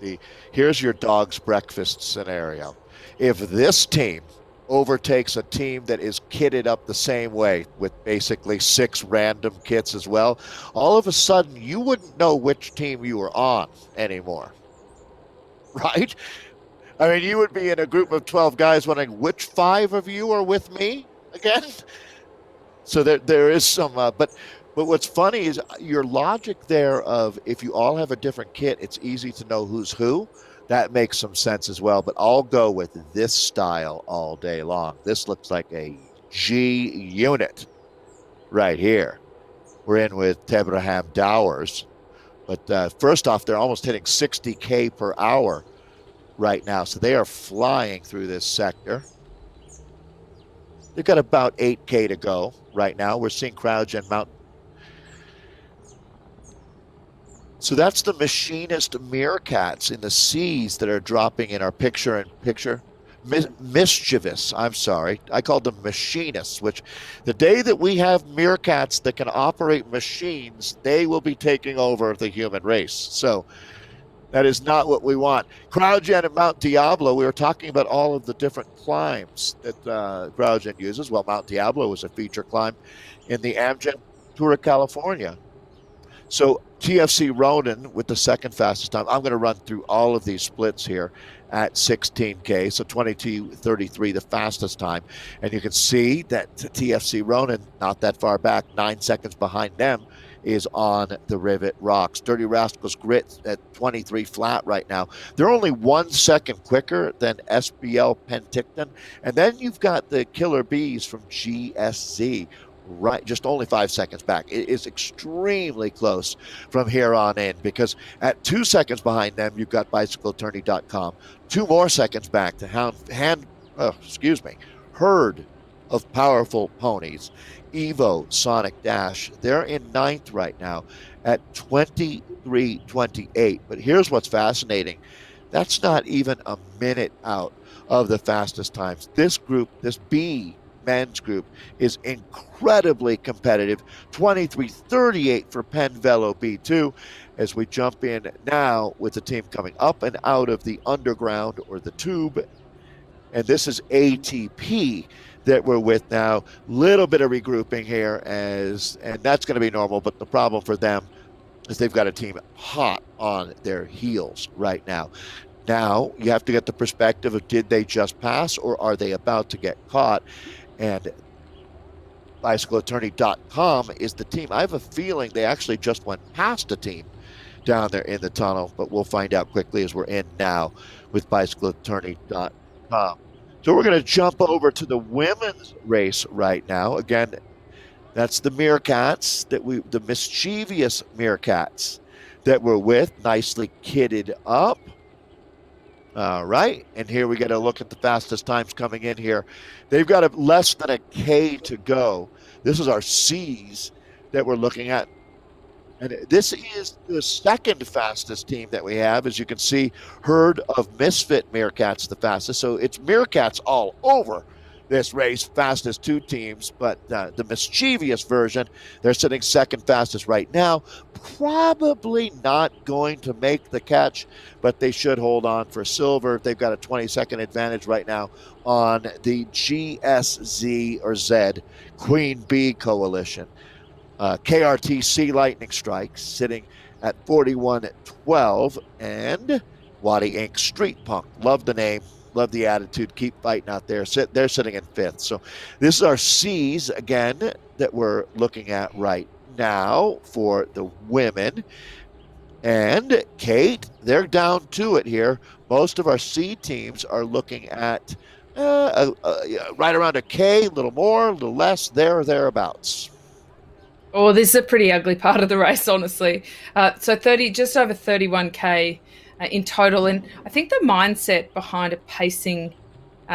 Here's your dog's breakfast scenario. If this team overtakes a team that is kitted up the same way with basically 6 random kits as well, all of a sudden you wouldn't know which team you were on anymore. Right? I mean, you would be in a group of 12 guys wondering which 5 of you are with me again. So there is some, but what's funny is your logic there of if you all have a different kit, it's easy to know who's who. That makes some sense as well. But I'll go with this style all day long. This looks like a G unit right here. We're in with Tebraham Dowers. But first off, they're almost hitting 60K per hour right now. So they are flying through this sector. They've got about 8K to go right now. We're seeing CrowdGen mount. So that's the machinist meerkats in the seas that are dropping in our picture-in-picture. Mischievous, I'm sorry. I called them machinists, which the day that we have meerkats that can operate machines, they will be taking over the human race. So that is not what we want. CrowdGen and Mount Diablo, we were talking about all of the different climbs that CrowdGen uses. Well, Mount Diablo was a feature climb in the Amgen Tour of California. So TFC Ronin with the second fastest time. I'm going to run through all of these splits here at 16K. So 22:33, the fastest time. And you can see that TFC Ronin, not that far back, 9 seconds behind them, is on the Rivet Rocks. Dirty Rascals Grit at 23 flat right now. They're only 1 second quicker than SBL Penticton. And then you've got the Killer Bees from GSZ, right, just only 5 seconds back. It is extremely close from here on in because at 2 seconds behind them, you've got BicycleAttorney.com. 2 more seconds back to Herd of Powerful Ponies. Evo Sonic Dash, they're in 9th right now at 23:28. But here's what's fascinating. That's not even a minute out of the fastest times. This group, this B men's group, is incredibly competitive. 23:38 for Penn Velo B2 as we jump in now with the team coming up and out of the underground or the tube. and this is ATP that we're with now. Little bit of regrouping here, and that's going to be normal. But the problem for them is they've got a team hot on their heels right now. Now you have to get the perspective of, did they just pass or are they about to get caught? And bicycleattorney.com is the team. I have a feeling they actually just went past a team down there in the tunnel, but we'll find out quickly as we're in now with bicycleattorney.com. So we're going to jump over to the women's race right now. Again, that's the Meerkats, the mischievous Meerkats that we're with, nicely kitted up. All right, and here we get a look at the fastest times coming in here. They've got less than a K to go. This is our C's that we're looking at. And this is the second fastest team that we have. As you can see, herd of misfit Meerkats the fastest. So it's Meerkats all over this race, fastest two teams. But the mischievous version, they're sitting second fastest right now. Probably not going to make the catch, but they should hold on for silver. They've got a 20-second advantage right now on the GSZ or Z Queen Bee Coalition. KRTC Lightning Strikes sitting at 41.12, and Waddy Inc. Street Punk. Love the name, love the attitude, keep fighting out there. They're sitting in fifth. So this is our C's again that we're looking at right now for the women. And Kate, they're down to it here. Most of our C teams are looking at right around a K, a little more, a little less, there or thereabouts. Oh, this is a pretty ugly part of the race, honestly. So just over 31K in total. And I think the mindset behind a pacing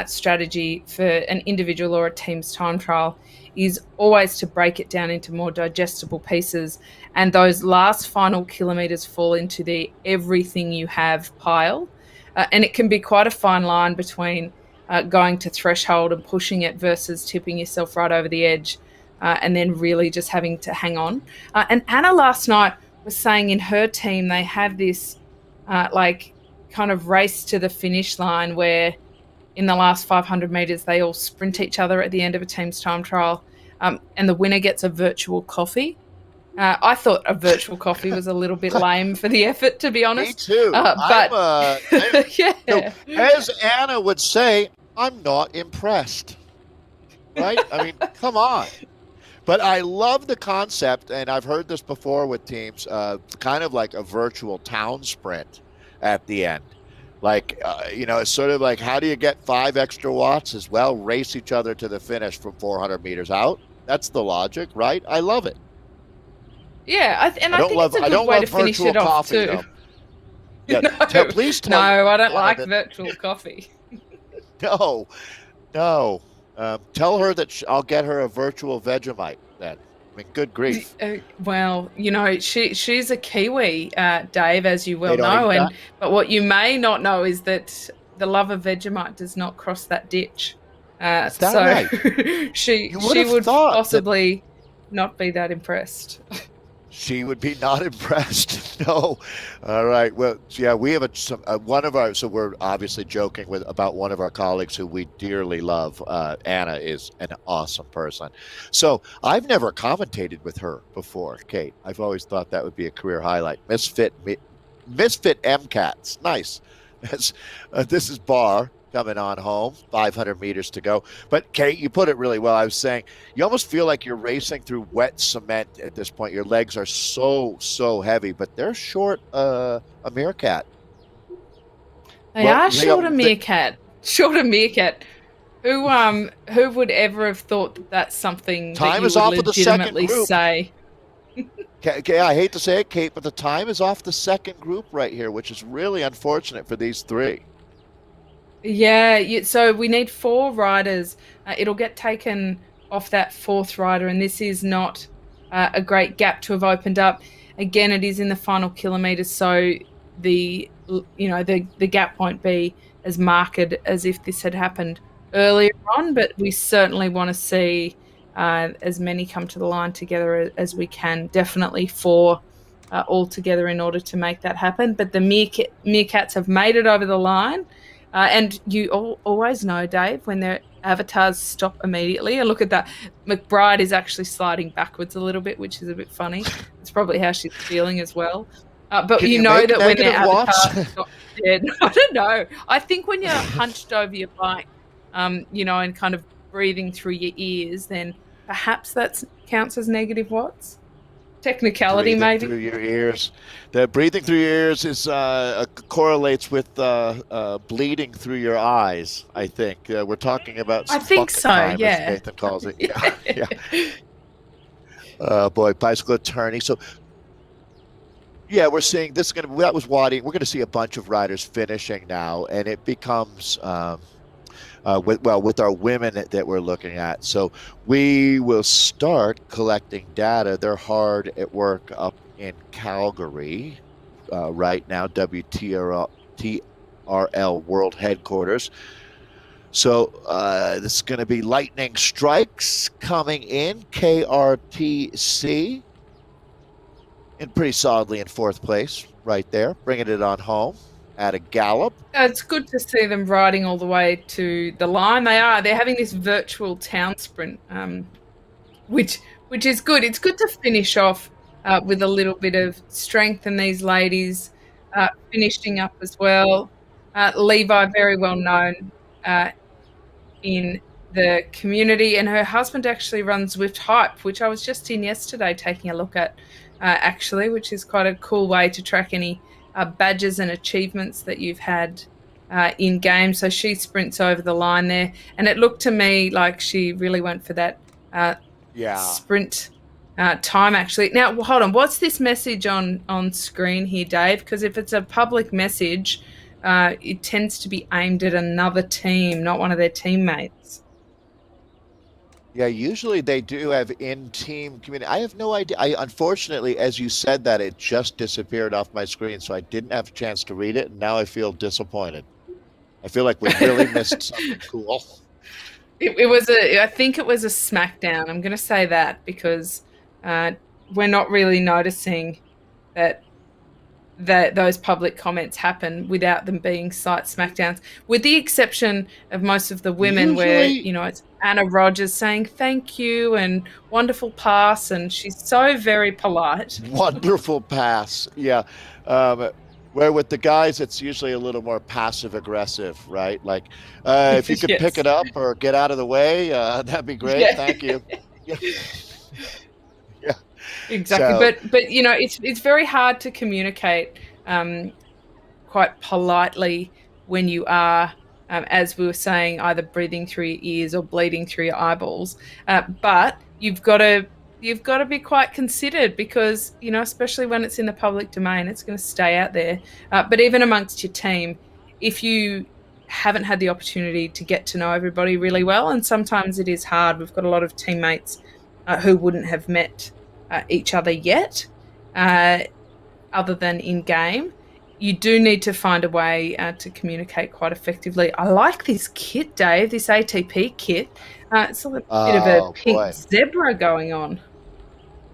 strategy for an individual or a team's time trial is always to break it down into more digestible pieces. And those last final kilometres fall into the everything you have pile. And it can be quite a fine line between going to threshold and pushing it versus tipping yourself right over the edge. And then really just having to hang on. And Anna last night was saying in her team they have this kind of race to the finish line where in the last 500 metres they all sprint each other at the end of a team's time trial, and the winner gets a virtual coffee. I thought a virtual coffee was a little bit lame for the effort, to be honest. Me too. But yeah. So, as Anna would say, I'm not impressed. Right? I mean, come on. But I love the concept, and I've heard this before with teams, kind of like a virtual town sprint at the end. Like, it's sort of like, how do you get 5 extra watts as well? Race each other to the finish from 400 meters out. That's the logic, right? I love it. Yeah, I think it's a good way to finish it off, too. Though. Yeah, please tell No, I don't like virtual coffee. No. Tell her that I'll get her a virtual Vegemite then. I mean, good grief. Well, she's a Kiwi, Dave, as you well know. But what you may not know is that the love of Vegemite does not cross that ditch. Is that right? she would possibly not be that impressed. She would be not impressed. No. All right. Well, yeah, we have one of our. So we're obviously joking about one of our colleagues who we dearly love. Anna is an awesome person. So I've never commentated with her before, Kate. I've always thought that would be a career highlight. Misfit MCATs. Nice. This is Barr coming on home, 500 meters to go. But Kate, you put it really well. I was saying, you almost feel like you're racing through wet cement at this point. Your legs are so heavy, but they're short a meerkat. They are short a meerkat. Short a meerkat. Who would ever have thought that that's something time that is you off would of the second legitimately group. say? I hate to say it, Kate, but the time is off the second group right here, which is really unfortunate for these three. Yeah, so we need 4 riders. It'll get taken off that 4th rider, and this is not a great gap to have opened up. Again, it is in the final kilometres, so the gap won't be as marked as if this had happened earlier on, but we certainly want to see as many come to the line together as we can. Definitely 4 all together in order to make that happen. But the Meerkats have made it over the line. And you always know, Dave, when their avatars stop immediately. And look at that. McBride is actually sliding backwards a little bit, which is a bit funny. It's probably how she's feeling as well. But Can you you know make that when their negative watts? avatar stops dead, I don't know. I think when you're hunched over your bike, and kind of breathing through your ears, then perhaps that counts as negative watts. Technicality, Breathing through maybe. your ears. The breathing through your ears is correlates with bleeding through your eyes. I think we're talking about I some think bucket so, time, as yeah. Nathan calls it. Yeah, Yeah. yeah. Boy, bicycle attorney. So yeah, we're seeing this is going to that was Wadi. We're going to see a bunch of riders finishing now, and it becomes with our women that we're looking at. So we will start collecting data. They're hard at work up in Calgary right now, WTRL World Headquarters. So this is going to be lightning strikes coming in, KRTC, and pretty solidly in fourth place right there, bringing it on home at a gallop. It's good to see them riding all the way to the line. They're having this virtual town sprint, which which is good. It's good to finish off with a little bit of strength, and these ladies finishing up as well. Levi, very well known uh, in the community, and her husband actually runs Zwift Hype, which I was just in yesterday taking a look at, actually, which is quite a cool way to track any badges and achievements that you've had in game. So she sprints over the line there, and it looked to me like she really went for that uh, Yeah. sprint time. Actually, now hold on. What's this message on screen here, Dave? Because if it's a public message, it tends to be aimed at another team, not one of their teammates. Yeah, usually they do have in-team community. I have no idea. I unfortunately, as you said that, it just disappeared off my screen, so I didn't have a chance to read it, and now I feel disappointed. I feel like we really missed something cool. I think it was a smackdown. I'm going to say that because uh, we're not really noticing that those public comments happen without them being site smackdowns, with the exception of most of the women where, Usually, it's Anna Rogers saying thank you and wonderful pass, and she's so very polite. wonderful pass. Yeah. Um, where with the guys, it's usually a little more passive aggressive, right? Like, if you could pick Yes. it up or get out of the way, that'd be great. Yeah. Thank you. Yeah. Yeah. Exactly. So, But it's very hard to communicate quite politely when you are, as we were saying, either breathing through your ears or bleeding through your eyeballs. But you've got to be quite considered because, especially when it's in the public domain, it's going to stay out there. But even amongst your team, if you haven't had the opportunity to get to know everybody really well, and sometimes it is hard. We've got a lot of teammates who wouldn't have met each other yet, uh, other than in game. You do need to find a way to communicate quite effectively. I like this kit, Dave, this ATP kit. It's a little bit of a oh pink boy. zebra going on.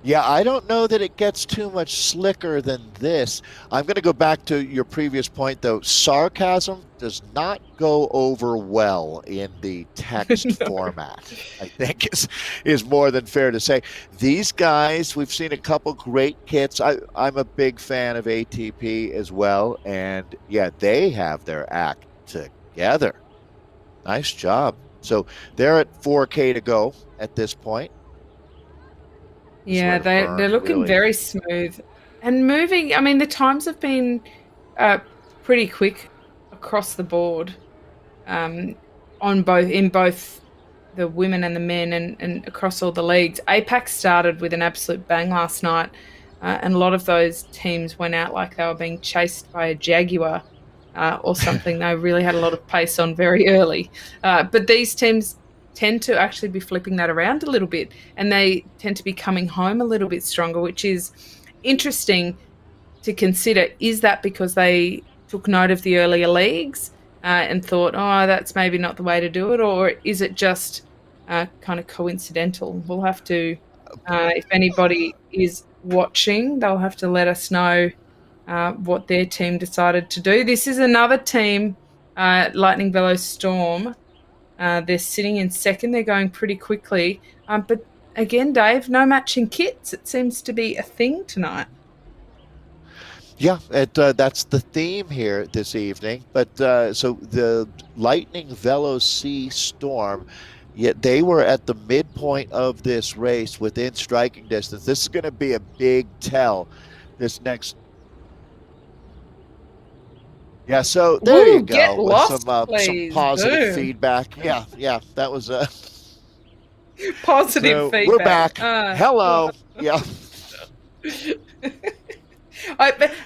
Yeah, I don't know that it gets too much slicker than this. I'm going to go back to your previous point, though. Sarcasm does not go over well in the text No. format, I think is more than fair to say. These guys, we've seen a couple great kits. I'm a big fan of ATP as well. And yeah, they have their act together. Nice job. So they're at 4K to go at this point. Just Yeah, let it they're burn, looking really. very smooth and moving. I mean, the times have been uh, pretty quick across the board, um, on both the women and the men, and across all the leagues. APAC started with an absolute bang last night, and a lot of those teams went out like they were being chased by a jaguar or something. They really had a lot of pace on very early. But these teams tend to actually be flipping that around a little bit, and they tend to be coming home a little bit stronger, which is interesting to consider. Is that because they took note of the earlier leagues and thought, oh, that's maybe not the way to do it, or is it just kind of coincidental? We'll have to, if anybody is watching, they'll have to let us know what their team decided to do. This is another team Lightning Velo Storm. They're sitting in second. They're going pretty quickly. But again, Dave, no matching kits. It seems to be a thing tonight. Yeah, that's the theme here this evening. But so the Lightning Velo C Storm, yet they were at the midpoint of this race within striking distance. This is going to be a big tell this next. Yeah, so there you Woo, get go with lost, some please. positive Boom. feedback. Yeah, that was Positive so we're feedback. back. Hello. Yeah.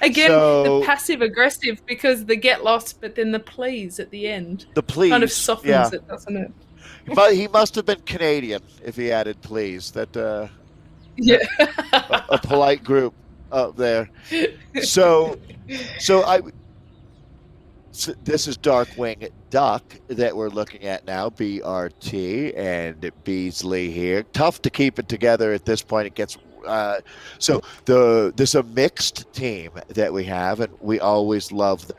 Again, the So passive aggressive because the get lost, but then the please at the end the kind of please, yeah. softens it, doesn't it? He must have been Canadian if he added please. Yeah. A polite group up there. So I so this is Darkwing Duck that we're looking at now, BRT and Beasley here. Tough to keep it together at this point. It gets so there's a mixed team that we have, and we always love that.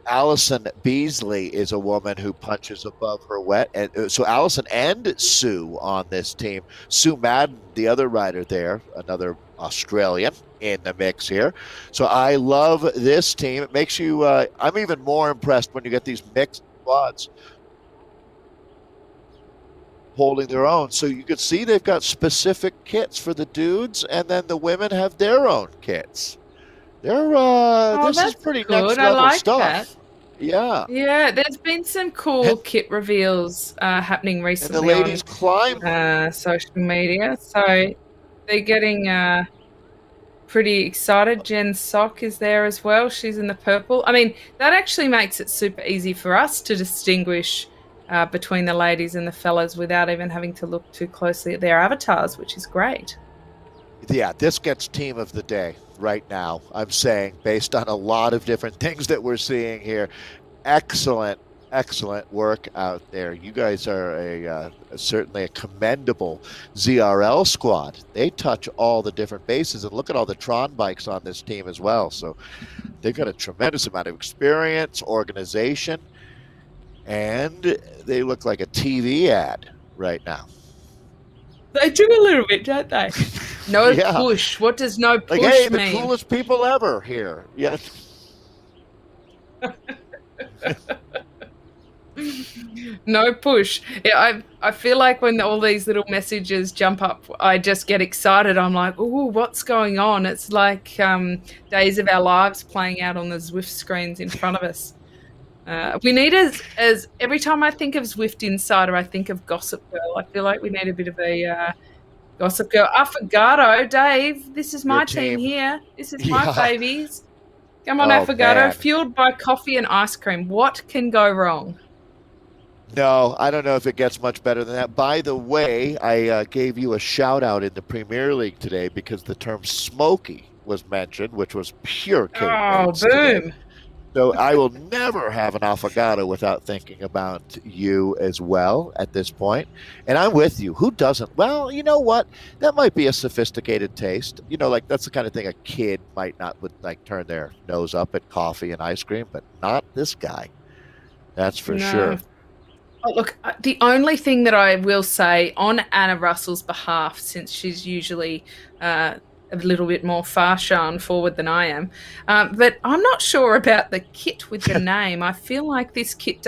Allison Beasley is a woman who punches above her weight, and so Allison and Sue on this team. Sue Madden, the other rider there, another Australian in the mix here. So I love this team. It makes you. I'm even more impressed when you get these mixed squads holding their own. So you can see they've got specific kits for the dudes, and then the women have their own kits. This is That's pretty good. next I level like stuff. that. Yeah. Yeah, there's been some cool And, kit reveals happening and the recently ladies on climb. social media. So they're getting pretty excited. Jen Sock is there as well. She's in the purple. I mean, that actually makes it super easy for us to distinguish between the ladies and the fellas without even having to look too closely at their avatars, which is great. Yeah, this gets team of the day right now. I'm saying based on a lot of different things that we're seeing here. Excellent, excellent work out there. You guys are certainly a commendable ZRL squad. They touch all the different bases, and look at all the Tron bikes on this team as well. So they've got a tremendous amount of experience, organization, and they look like a TV ad right now. They do a little bit, don't they? No Yeah. push. What does no push like, hey, mean? the coolest people ever here. Yeah. No push. Yeah, I feel like when all these little messages jump up, I just get excited. I'm like, oh, what's going on? It's like Days of Our Lives playing out on the Zwift screens in front of us. We need as every time I think of Zwift Insider, I think of Gossip Girl. I feel like we need a bit of a Gossip Girl. Affogato, Dave, this is my team here. This is my favies. Come on, Affogato. Man. Fueled by coffee and ice cream. What can go wrong? No, I don't know if it gets much better than that. By the way, I gave you a shout out in the Premier League today because the term smoky was mentioned, which was pure boom. cadence today. So I will never have an affogato without thinking about you as well at this point. And I'm with you. Who doesn't? Well, you know what? That might be a sophisticated taste. You know, like that's the kind of thing a kid might not would like turn their nose up at coffee and ice cream, but not this guy. That's for sure. Oh, look, the only thing that I will say on Anna Russell's behalf, since she's usually a little bit more far-shone forward than I am, but I'm not sure about the kit with the name. I feel like this kit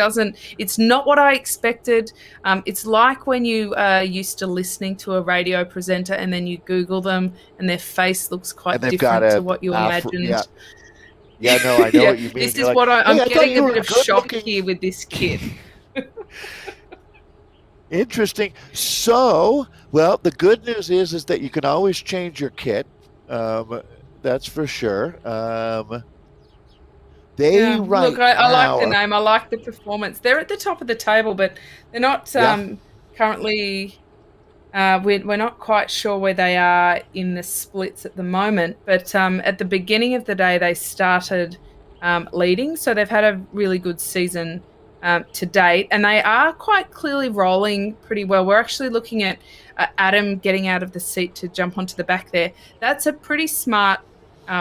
it's not what I expected. It's like when you used to listening to a radio presenter and then you Google them and their face looks quite different to what you imagined. Yeah, no, I know what you mean. This is what I'm getting a bit of shock here with this kit. Interesting. So, well, the good news is that you can always change your kit. That's for sure. Look, I like the name. I like the performance. They're at the top of the table, but they're not currently. We're not quite sure where they are in the splits at the moment. But at the beginning of the day, they started leading, so they've had a really good season to date, and they are quite clearly rolling pretty well. We're actually looking at Adam getting out of the seat to jump onto the back there. That's a pretty smart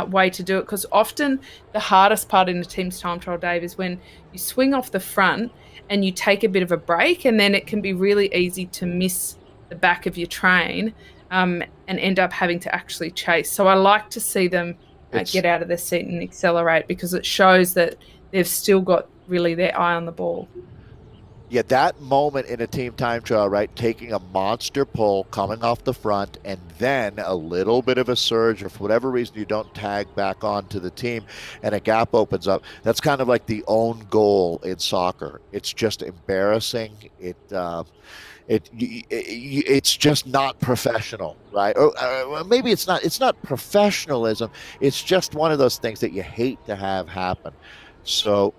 way to do it, because often the hardest part in a team's time trial, Dave, is when you swing off the front and you take a bit of a break, and then it can be really easy to miss the back of your train, and end up having to actually chase. So I like to see them It's get out of their seat and accelerate, because it shows that they've still got really their eye on the ball. Yeah, that moment in a team time trial, right? Taking a monster pull, coming off the front, and then a little bit of a surge, or for whatever reason you don't tag back onto the team and a gap opens up. That's kind of like the own goal in soccer. It's just embarrassing. It's just not professional, right? Or maybe it's not. It's not professionalism. It's just one of those things that you hate to have happen. So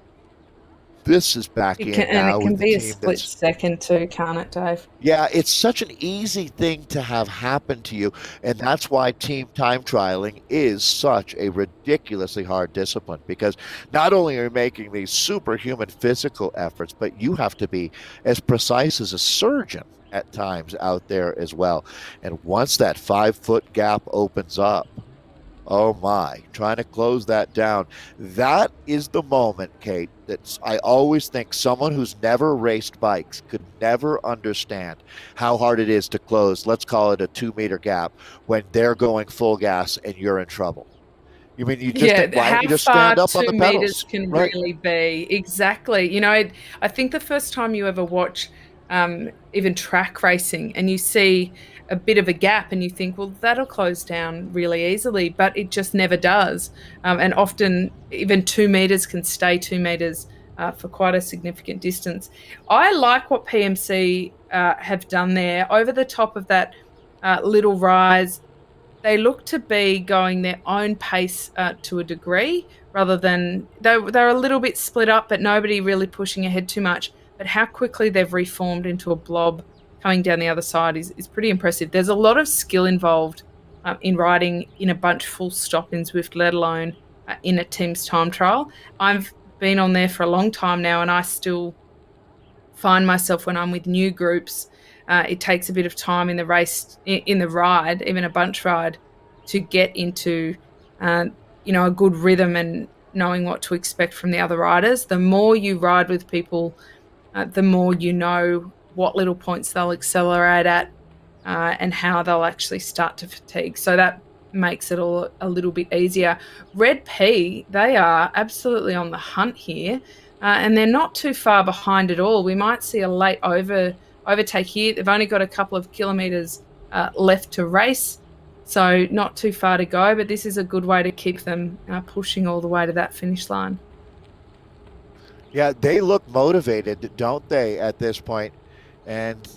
this is back It can, in and now it with can the be a team split that's, second too, can't it, Dave? yeah, it's such an easy thing to have happen to you. And that's why team time trialing is such a ridiculously hard discipline, because not only are you making these superhuman physical efforts, but you have to be as precise as a surgeon at times out there as well. And once that 5 foot gap opens up, oh my, trying to close that down. That is the moment, Kate, that I always think someone who's never raced bikes could never understand how hard it is to close, let's call it a 2 meter gap, when they're going full gas and you're in trouble. You mean you just, Yeah, why don't how you just far stand up on the 2 meters pedals? can Right. really be. Exactly. I think the first time you ever watch even track racing and you see a bit of a gap and you think, well, that'll close down really easily, but it just never does. And often, even 2 meters can stay 2 meters for quite a significant distance. I like what PMC have done there over the top of that little rise. They look to be going their own pace to a degree, rather than they're a little bit split up, but nobody really pushing ahead too much. But how quickly they've reformed into a blob coming down the other side is pretty impressive. There's a lot of skill involved in riding in a bunch full stop in Zwift, let alone in a team's time trial. I've been on there for a long time now, and I still find myself when I'm with new groups, it takes a bit of time in the race, in the ride, even a bunch ride, to get into, uh, a good rhythm and knowing what to expect from the other riders. The more you ride with people, the more you know what little points they'll accelerate at, and how they'll actually start to fatigue. So that makes it all a little bit easier. Red P, they are absolutely on the hunt here, and they're not too far behind at all. We might see a late overtake here. They've only got a couple of kilometres left to race, so not too far to go, but this is a good way to keep them pushing all the way to that finish line. Yeah, they look motivated, don't they, at this point? And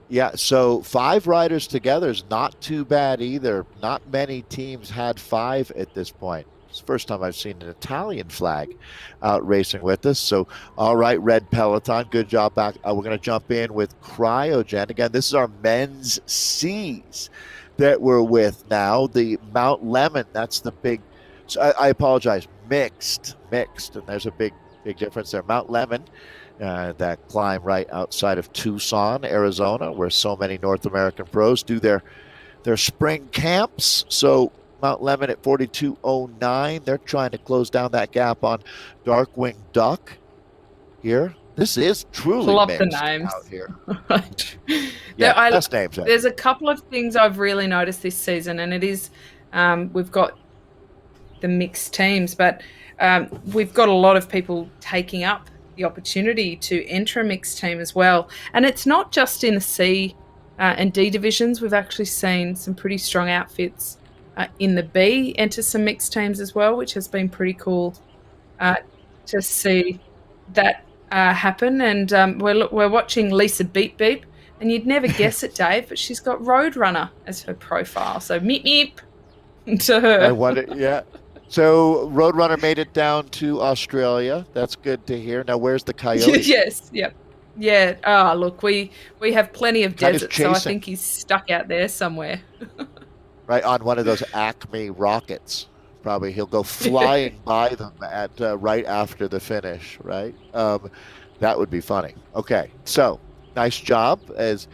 yeah, so 5 riders together is not too bad either. Not many teams had 5 at this point. It's the first time I've seen an Italian flag out racing with us. So, all right, Red Peloton, good job back. We're going to jump in with Cryogen. Again, this is our men's C's that we're with now. The Mount Lemon, that's the big, so I apologize, mixed. And there's a big difference there. Mount Lemon, that climb right outside of Tucson, Arizona, where so many North American pros do their spring camps. So Mount Lemon at 42.09. They're trying to close down that gap on Darkwing Duck here. This is truly Love the mixed names. out here. Yeah, best names. There's a couple of things I've really noticed this season, and it is we've got the mixed teams, but we've got a lot of people taking up the opportunity to enter a mixed team as well. And it's not just in the C and D divisions. We've actually seen some pretty strong outfits in the B enter some mixed teams as well, which has been pretty cool to see that happen. And we're watching Lisa Beep Beep, and you'd never guess it, Dave, but she's got Roadrunner as her profile. So meep meep to her. I wonder, yeah. So Roadrunner made it down to Australia. That's good to hear. Now, where's the coyote? Yes, yep. Yeah. Oh, look, we have plenty of Kind of desert, so I chasing. think he's stuck out there somewhere. Right on one of those Acme rockets. Probably he'll go flying by them at right after the finish, right? That would be funny. Okay, so nice job as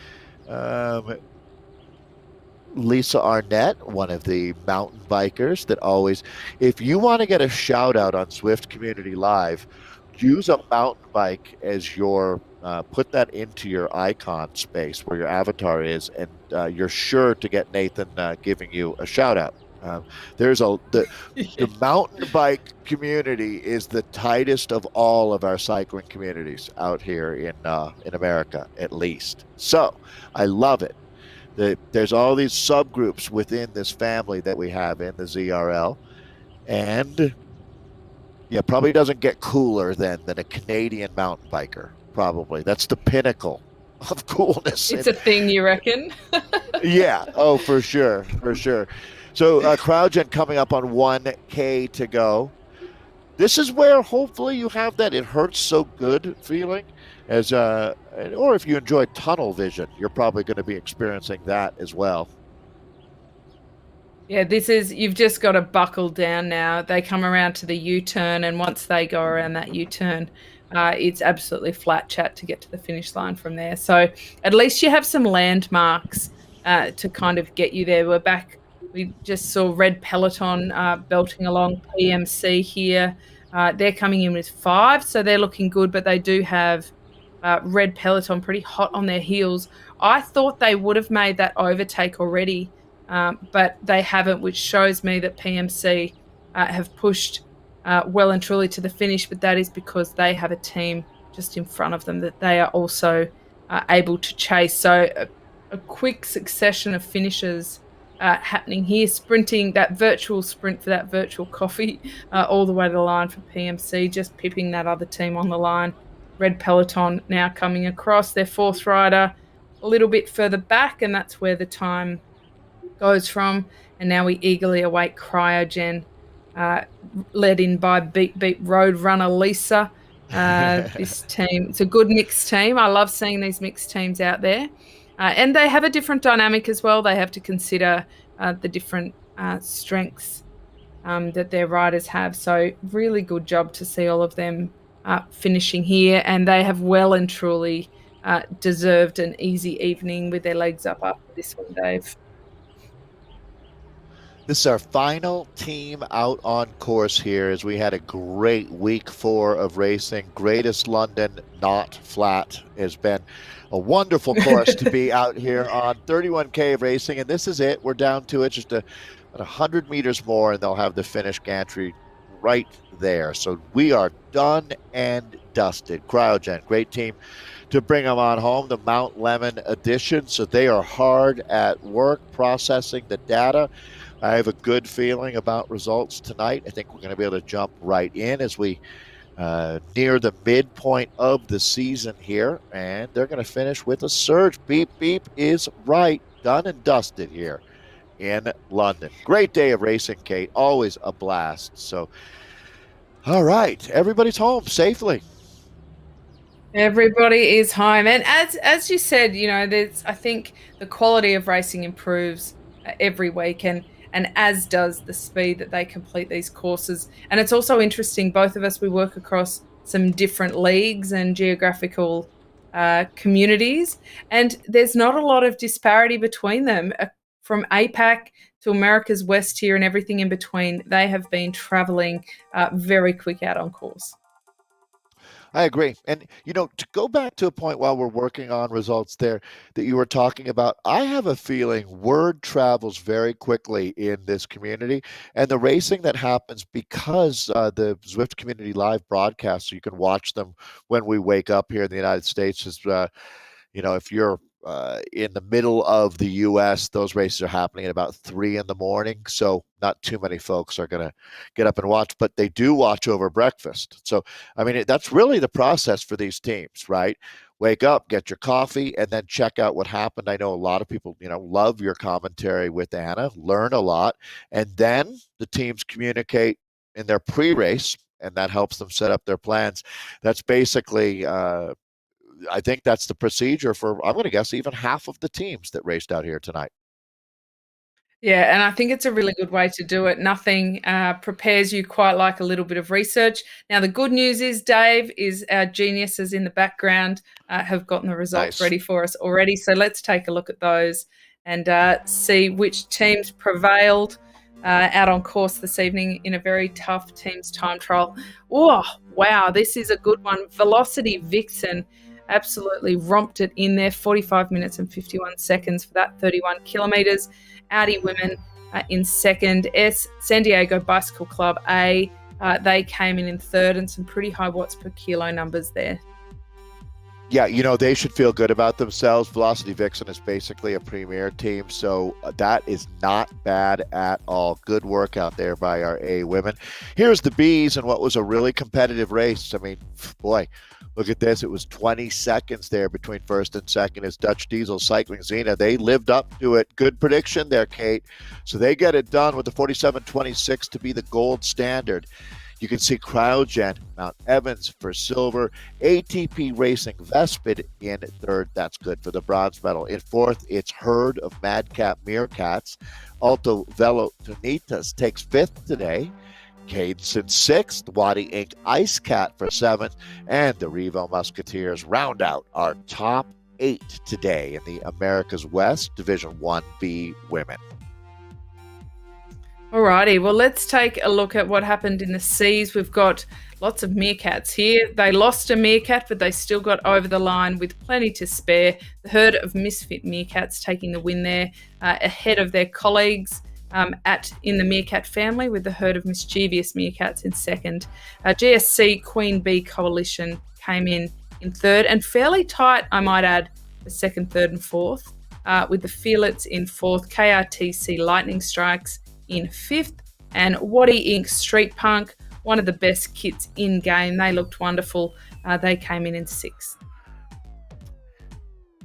Lisa Arnett, one of the mountain bikers that always, if you want to get a shout out on Zwift Community Live, use a mountain bike as your put that into your icon space where your avatar is, and you're sure to get Nathan giving you a shout out. Um, there's a the mountain bike community is the tightest of all of our cycling communities out here in America, at least. So I love it. There's all these subgroups within this family that we have in the ZRL, and yeah, probably doesn't get cooler than a Canadian mountain biker. Probably that's the pinnacle of coolness. It's And a thing, you reckon? yeah, oh for sure, for sure. So CrowdGen coming up on 1K to go. This is where hopefully you have that it hurts so good feeling as or if you enjoy tunnel vision, you're probably going to be experiencing that as well. Yeah, you've just got to buckle down now. They come around to the U-turn, and once they go around that U-turn, it's absolutely flat chat to get to the finish line from there. So at least you have some landmarks to kind of get you there. We just saw Red Peloton belting along PMC here. They're coming in with 5, so they're looking good, but they do have Red Peloton pretty hot on their heels. I thought they would have made that overtake already, but they haven't, which shows me that PMC have pushed well and truly to the finish, but that is because they have a team just in front of them that they are also able to chase. So a quick succession of finishes happening here, sprinting, that virtual sprint for that virtual coffee all the way to the line for PMC, just pipping that other team on the line. Red Peloton now coming across, their 4th rider a little bit further back, and that's where the time goes from. And now we eagerly await CryoGen, led in by Beat Beat Road Runner Lisa. This team, it's a good mixed team. I love seeing these mixed teams out there. And they have a different dynamic as well. They have to consider the different strengths that their riders have. So really good job to see all of them finishing here. And they have well and truly deserved an easy evening with their legs up after this one, Dave. This is our final team out on course here as we had a great week 4 of racing. Greatest London Not Flat has been a wonderful course to be out here on. 31K of racing, and this is it. We're down to it, just 100 meters more, and they'll have the finish gantry right there. So we are done and dusted. CryoGen, great team to bring them on home, the Mount Lemon edition. So they are hard at work processing the data. I have a good feeling about results tonight. I think we're going to be able to jump right in as we near the midpoint of the season here, and they're going to finish with a surge. Beep, beep is right. Done and dusted here in London. Great day of racing, Kate. Always a blast. So, all right, everybody's home safely. Everybody is home, and as you said, there's I think the quality of racing improves every week, and as does the speed that they complete these courses. And it's also interesting. Both of us, we work across some different leagues and geographical communities, and there's not a lot of disparity between them. From APAC to America's West here and everything in between, they have been traveling very quick out on course. I agree. And, to go back to a point while we're working on results there that you were talking about, I have a feeling word travels very quickly in this community. And the racing that happens because the Zwift Community Live broadcasts, so you can watch them when we wake up here in the United States, is, if you're in the middle of the U.S., those races are happening at about 3 in the morning. So not too many folks are going to get up and watch, but they do watch over breakfast. So, I mean, that's really the process for these teams, right? Wake up, get your coffee, and then check out what happened. I know a lot of people, love your commentary with Anna, learn a lot, and then the teams communicate in their pre-race, and that helps them set up their plans. That's basically I think that's the procedure for, I'm going to guess, even half of the teams that raced out here tonight. Yeah, and I think it's a really good way to do it. Nothing prepares you quite like a little bit of research. Now, the good news is, Dave, is our geniuses in the background have gotten the results Nice. ready for us already. So let's take a look at those and see which teams prevailed out on course this evening in a very tough teams time trial. Oh, wow, this is a good one. Velocity Vixen absolutely romped it in there, 45 minutes and 51 seconds for that 31 kilometres. Audi Women in second. San Diego Bicycle Club A, they came in third, and some pretty high watts per kilo numbers there. Yeah, they should feel good about themselves. Velocity Vixen is basically a premier team, so that is not bad at all. Good work out there by our A women. Here's the Bs and what was a really competitive race. I mean, boy, look at this. It was 20 seconds there between first and second as Dutch Diesel Cycling Xena. They lived up to it. Good prediction there, Kate. So they get it done with the 47.26 to be the gold standard. You can see Cryogen, Mount Evans for silver, ATP Racing Vespid in third. That's good for the bronze medal. In fourth, it's Herd of Madcap Meerkats. Alto Velo Tunitas takes fifth today. Cadence in sixth. Wadi Inc. Ice Cat for seventh. And the Revo Musketeers round out our top 8 today in the Americas West Division 1B Women. Alrighty, well, let's take a look at what happened in the C's. We've got lots of meerkats here. They lost a meerkat, but they still got over the line with plenty to spare. The herd of misfit meerkats taking the win there, ahead of their colleagues in the meerkat family, with the herd of mischievous meerkats in second. GSC Queen Bee Coalition came in third, and fairly tight, I might add, for second, third, and fourth, with the Feelits in fourth, KRTC Lightning Strikes in fifth, and Waddy Inc. Street Punk, one of the best kits in game. They looked wonderful. They came in sixth.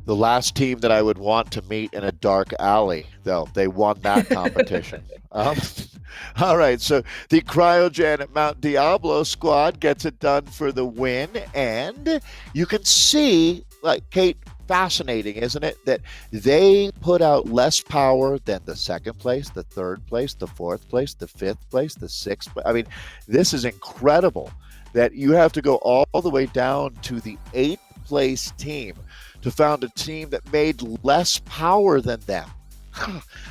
The last team that I would want to meet in a dark alley, though. They won that competition. All right, so the Cryogen at Mount Diablo squad gets it done for the win, and you can see, like Kate, fascinating, isn't it, that they put out less power than the second place, the third place, the fourth place, the fifth place, the sixth place. I mean, this is incredible that you have to go all the way down to the 8th place team to find a team that made less power than them.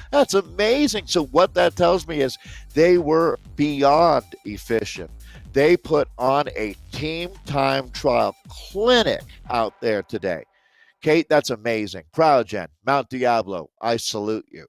That's amazing. So what that tells me is they were beyond efficient. They put on a team time trial clinic out there today. Kate, that's amazing. Cryogen, Mount Diablo, I salute you.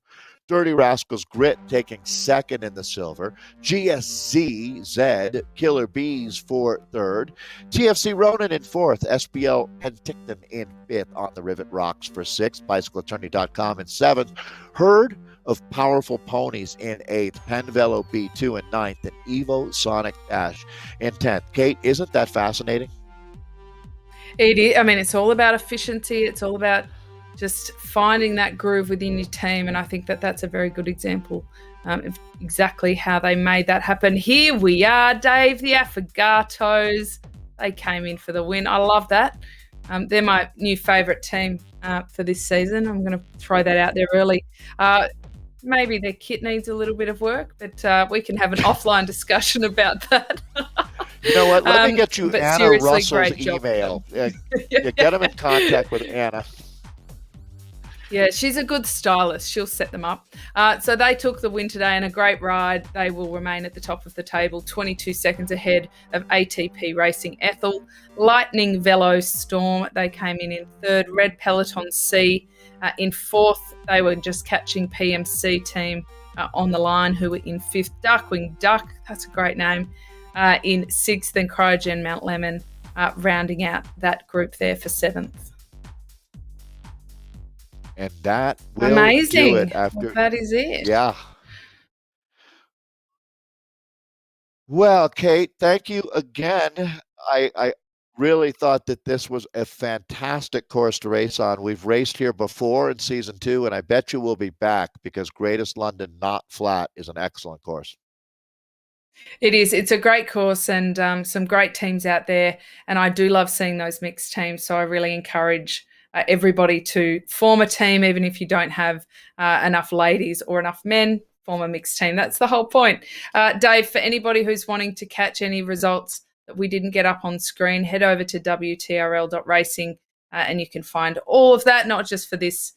Dirty Rascals Grit taking second in the silver. GSZ Zed Killer Bees for third. TFC Ronin in fourth. SBL Penticton in fifth. On the Rivet Rocks for sixth. BicycleAttorney.com in seventh. Herd of Powerful Ponies in eighth. Penvelo B2 in ninth. And Evo Sonic Dash in 10th. Kate, isn't that fascinating? It is. I mean, it's all about efficiency. It's all about just finding that groove within your team. And I think that that's a very good example of exactly how they made that happen. Here we are, Dave, the Affogatos. They came in for the win. I love that. They're my new favourite team for this season. I'm going to throw that out there early. Maybe their kit needs a little bit of work, but we can have an offline discussion about that. You know what? Let me get you Anna Russell's email. Get them in contact with Anna. Yeah, she's a good stylist. She'll set them up. So they took the win today in a great ride. They will remain at the top of the table, 22 seconds ahead of ATP Racing Ethel. Lightning Velo Storm, they came in third. Red Peloton C in fourth. They were just catching PMC team on the line, who were in fifth. Darkwing Duck, that's a great name, in sixth. And Cryogen Mount Lemon rounding out that group there for seventh. And that will amazing. Do it after. Well, that is it. Yeah. Well, Kate, thank you again. I really thought that this was a fantastic course to race on. We've raced here before in season 2, and I bet you we'll be back because Greatest London Not Flat is an excellent course. It is. It's a great course and some great teams out there. And I do love seeing those mixed teams. So I really encourage everybody to form a team, even if you don't have enough ladies or enough men, form a mixed team. That's the whole point. Dave, for anybody who's wanting to catch any results that we didn't get up on screen, head over to wtrl.racing and you can find all of that, not just for this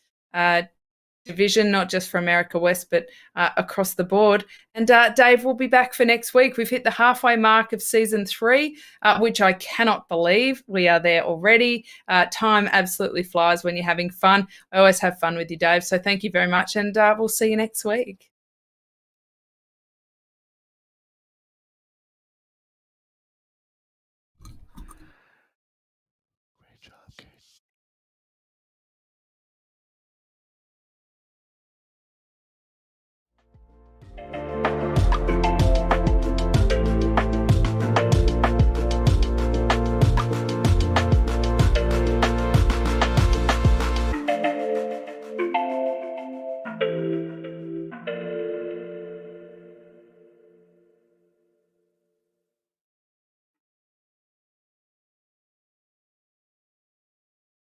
division, not just for America West, but across the board. And Dave will be back for next week. We've hit the halfway mark of season 3, which I cannot believe. We are there already. Time absolutely flies when you're having fun. I always have fun with you, Dave. So thank you very much, and we'll see you next week.